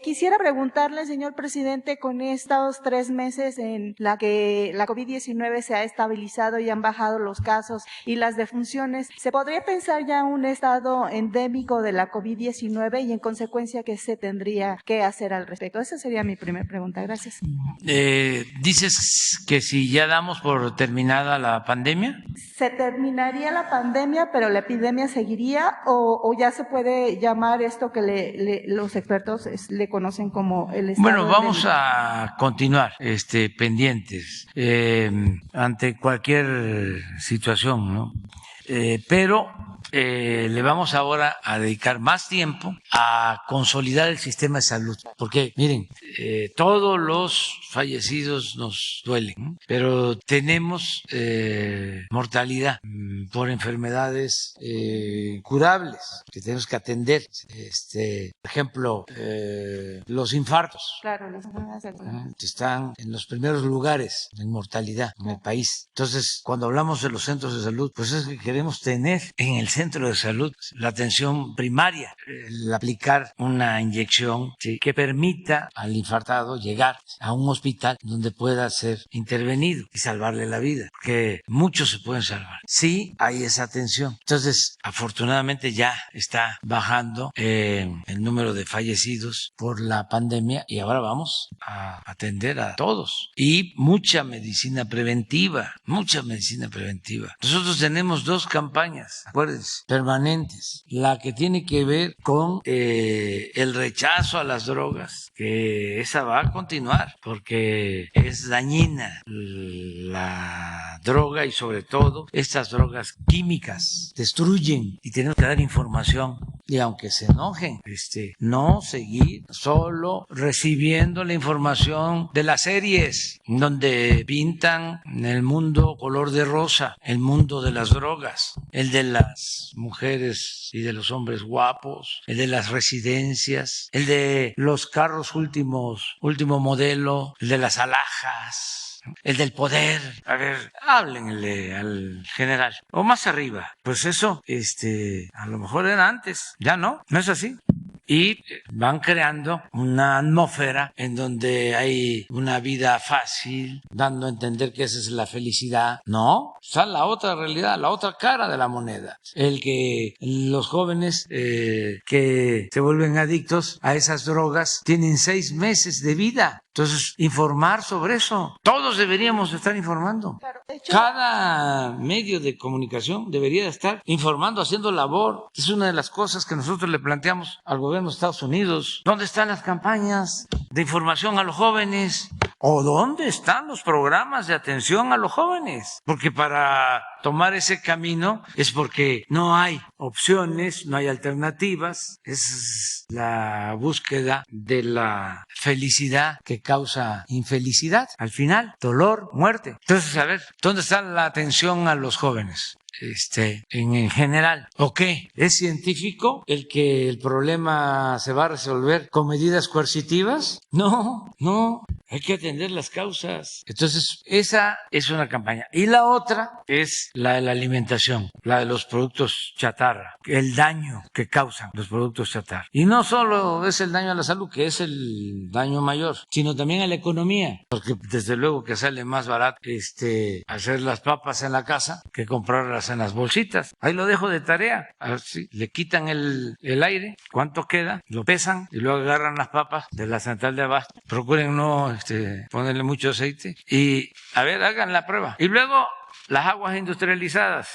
Quisiera preguntarle, señor presidente, con estos 3 meses en la que la COVID-19 se ha estabilizado y han bajado los casos y las defunciones, ¿se podría pensar ya un estado endémico de la COVID-19 y en consecuencia qué se tendría que hacer al respecto? Esa sería mi primera pregunta. Gracias. Dices que si ya damos por terminada la pandemia. ¿Se terminaría la pandemia, pero la epidemia seguiría, o ya se puede llamar esto que los expertos le conocen como el estado Bueno, vamos endémico? a continuar pendientes ante cualquier situación, ¿no? Pero le vamos ahora a dedicar más tiempo a consolidar el sistema de salud, porque miren, todos los fallecidos nos duelen, ¿no? Pero tenemos mortalidad por enfermedades curables que tenemos que atender, por ejemplo, los infartos. Claro, las enfermedades del corazón. Están en los primeros lugares en mortalidad en el país. Entonces, cuando hablamos de los centros de salud, pues es que queremos tener en el centro de salud la atención primaria, el aplicar una inyección, ¿sí?, que permita al infartado llegar a un hospital donde pueda ser intervenido y salvarle la vida, porque muchos se pueden salvar. Sí, hay esa atención. Entonces, afortunadamente ya está bajando el número de fallecidos por la pandemia, y ahora vamos a atender a todos. Y mucha medicina preventiva, mucha medicina preventiva. Nosotros tenemos 2 campañas, acuérdense, permanentes. La que tiene que ver con el rechazo a las drogas, que esa va a continuar porque es dañina la droga, y sobre todo estas drogas químicas destruyen, y tenemos que dar información. Y aunque se enojen, no seguir solo recibiendo la información de las series donde pintan el mundo color de rosa, el mundo de las drogas, el de las mujeres y de los hombres guapos, el de las residencias, el de los carros último modelo, el de las alhajas, el del poder. A ver, háblenle al general, o más arriba. Pues eso, a lo mejor era antes, ya no es así. Y van creando una atmósfera en donde hay una vida fácil, dando a entender que esa es la felicidad. No, está la otra realidad, la otra cara de la moneda. El que los jóvenes que se vuelven adictos a esas drogas tienen 6 meses de vida. Entonces, informar sobre eso. Todos deberíamos estar informando. Claro, de hecho, Cada medio de comunicación debería estar informando, haciendo labor. Es una de las cosas que nosotros le planteamos al gobierno de Estados Unidos. ¿Dónde están las campañas de información a los jóvenes? ¿O dónde están los programas de atención a los jóvenes? Porque para tomar ese camino es porque no hay opciones, no hay alternativas. Es la búsqueda de la felicidad que causa infelicidad. Al final, dolor, muerte. Entonces, a ver, ¿dónde está la atención a los jóvenes? En general. ¿O qué? ¿Es científico el que el problema se va a resolver con medidas coercitivas? No, no. Hay que atender las causas. Entonces, esa es una campaña. Y la otra es la de la alimentación, la de los productos chatarra, el daño que causan los productos chatarra. Y no solo es el daño a la salud, que es el daño mayor, sino también a la economía, porque desde luego que sale más barato hacer las papas en la casa que comprarlas en las bolsitas. Ahí lo dejo de tarea. A ver si le quitan el aire, cuánto queda, lo pesan y luego agarran las papas de la central de abasto. Procuren no ponerle mucho aceite y a ver, hagan la prueba. Y luego las aguas industrializadas,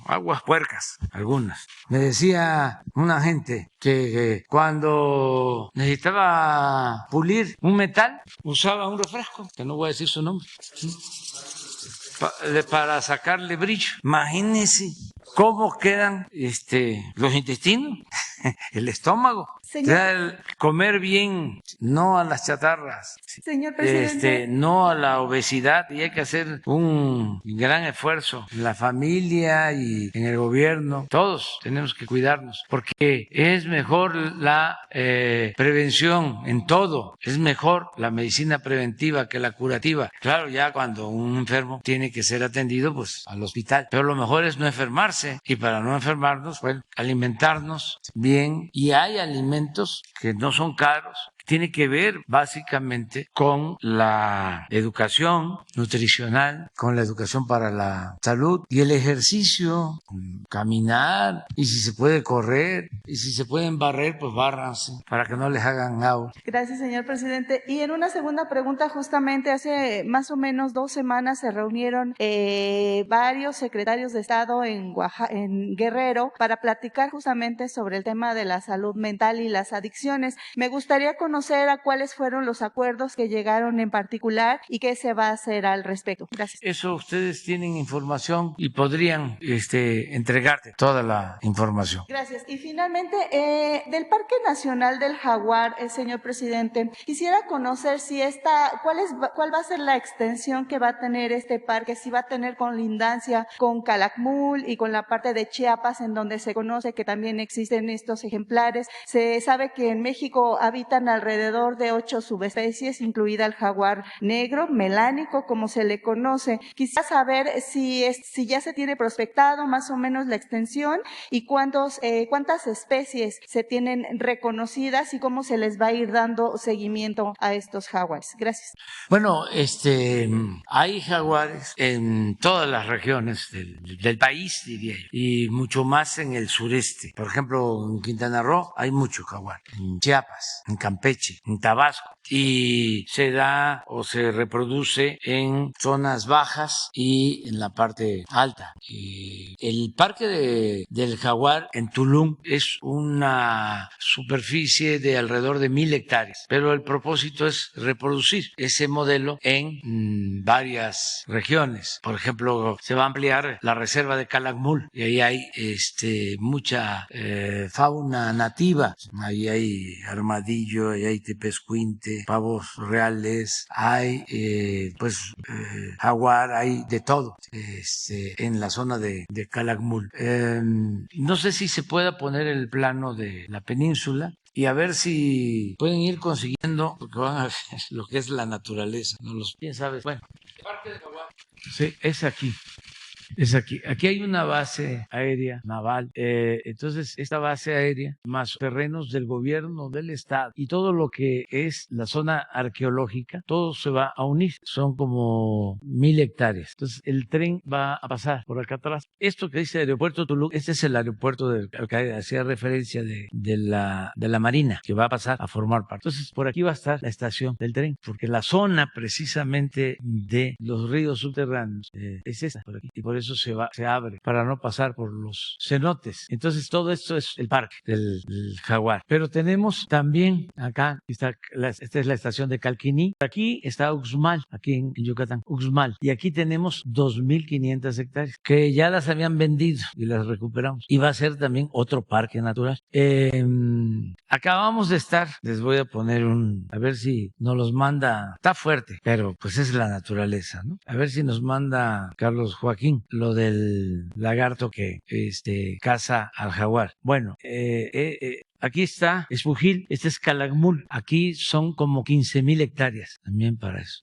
aguas puercas, algunas. Me decía una gente que cuando necesitaba pulir un metal, usaba un refresco, que no voy a decir su nombre, para sacarle brillo. Imagínense cómo quedan los intestinos, el estómago. Señor, El comer bien, no a las chatarras, señor presidente. no a la obesidad, y hay que hacer un gran esfuerzo en la familia y en el gobierno. Todos tenemos que cuidarnos, porque es mejor la prevención en todo, es mejor la medicina preventiva que la curativa. Claro, ya cuando un enfermo tiene que ser atendido, pues al hospital, pero lo mejor es no enfermarse, y para no enfermarnos, bueno, alimentarnos bien, y hay alimentos que no son caros. Tiene que ver básicamente con la educación nutricional, con la educación para la salud y el ejercicio, caminar, y si se puede correr, y si se pueden barrer, pues bárranse para que no les hagan agua. Gracias, señor presidente. Y en una segunda pregunta, justamente hace más o menos 2 semanas se reunieron varios secretarios de Estado en Guerrero para platicar justamente sobre el tema de la salud mental y las adicciones. Me gustaría conocer a cuáles fueron los acuerdos que llegaron en particular y qué se va a hacer al respecto. Gracias. Eso ustedes tienen información y podrían entregarte toda la información. Gracias. Y finalmente, del Parque Nacional del Jaguar, señor presidente, quisiera conocer si cuál va a ser la extensión que va a tener este parque, si va a tener colindancia con Calakmul y con la parte de Chiapas, en donde se conoce que también existen estos ejemplares. Se sabe que en México habitan alrededor de 8 subespecies, incluida el jaguar negro, melánico, como se le conoce. Quisiera saber si ya se tiene prospectado más o menos la extensión y cuántas especies se tienen reconocidas y cómo se les va a ir dando seguimiento a estos jaguares. Gracias. Bueno, hay jaguares en todas las regiones del país, diría yo, y mucho más en el sureste. Por ejemplo, en Quintana Roo hay mucho jaguar, en Chiapas, en Campeche, en Tabasco, y se da o se reproduce en zonas bajas y en la parte alta. Y el parque del jaguar en Tulum es una superficie de alrededor de 1,000 hectáreas, pero el propósito es reproducir ese modelo en varias regiones. Por ejemplo, se va a ampliar la reserva de Calakmul y ahí hay mucha fauna nativa. Ahí hay armadillo, ahí hay tepezcuinte, pavos reales, hay jaguar, hay de todo en la zona de Calakmul. No sé si se pueda poner el plano de la península y a ver si pueden ir consiguiendo, porque van a ver lo que es la naturaleza, no los, bien sabes. Bueno, parte de jaguar. Sí, es aquí. Es aquí. Aquí hay una base aérea naval. Entonces, esta base aérea, más terrenos del gobierno del estado y todo lo que es la zona arqueológica, todo se va a unir. Son como 1,000 hectáreas. Entonces, el tren va a pasar por acá atrás. Esto que dice Aeropuerto Tulum, este es el aeropuerto al que hacía referencia de la Marina, que va a pasar a formar parte. Entonces, por aquí va a estar la estación del tren, porque la zona precisamente de los ríos subterráneos es esta, por aquí, y por eso se abre, para no pasar por los cenotes. Entonces, todo esto es el parque del Jaguar. Pero tenemos también acá, esta es la estación de Calquiní. Aquí está Uxmal, aquí en Yucatán, Uxmal. Y aquí tenemos 2,500 hectáreas, que ya las habían vendido y las recuperamos. Y va a ser también otro parque natural. Acabamos de estar, les voy a poner a ver si nos los manda, está fuerte, pero pues es la naturaleza, ¿no? A ver si nos manda Carlos Joaquín lo del lagarto que caza al jaguar. Bueno, aquí está Espujil, este es Calakmul. Aquí son como 15,000 hectáreas también para eso.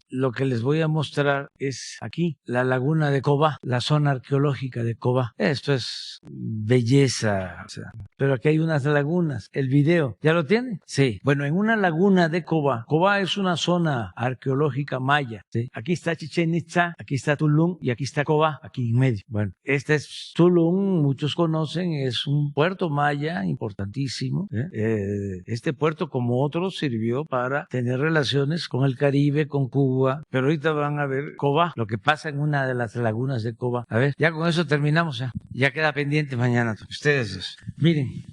Lo que les voy a mostrar es aquí, la laguna de Cobá, la zona arqueológica de Cobá. Esto es belleza, o sea, pero aquí hay unas lagunas. El video, ¿ya lo tienen? Sí. Bueno, en una laguna de Cobá, Cobá es una zona arqueológica maya, ¿sí? Aquí está Chichén Itzá, aquí está Tulum y aquí está Cobá, aquí en medio. Bueno, este es Tulum, muchos conocen, es un puerto maya importantísimo. Este puerto, como otros, sirvió para tener relaciones con el Caribe, con Cuba, pero ahorita van a ver Cobá, lo que pasa en una de las lagunas de Cobá. A ver, ya con eso terminamos, ya queda pendiente mañana. Ustedes, miren,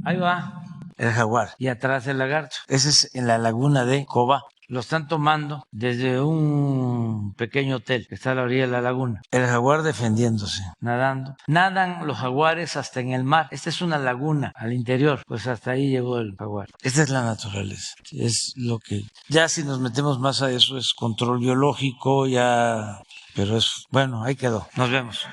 ahí va el jaguar y atrás el lagarto. Ese es en la laguna de Cobá. Lo están tomando desde un pequeño hotel que está a la orilla de la laguna. El jaguar defendiéndose, nadando. Nadan los jaguares hasta en el mar. Esta es una laguna al interior, pues hasta ahí llegó el jaguar. Esta es la naturaleza. Es lo que... Ya si nos metemos más a eso es control biológico, ya... Pero es... Bueno, ahí quedó. Nos vemos.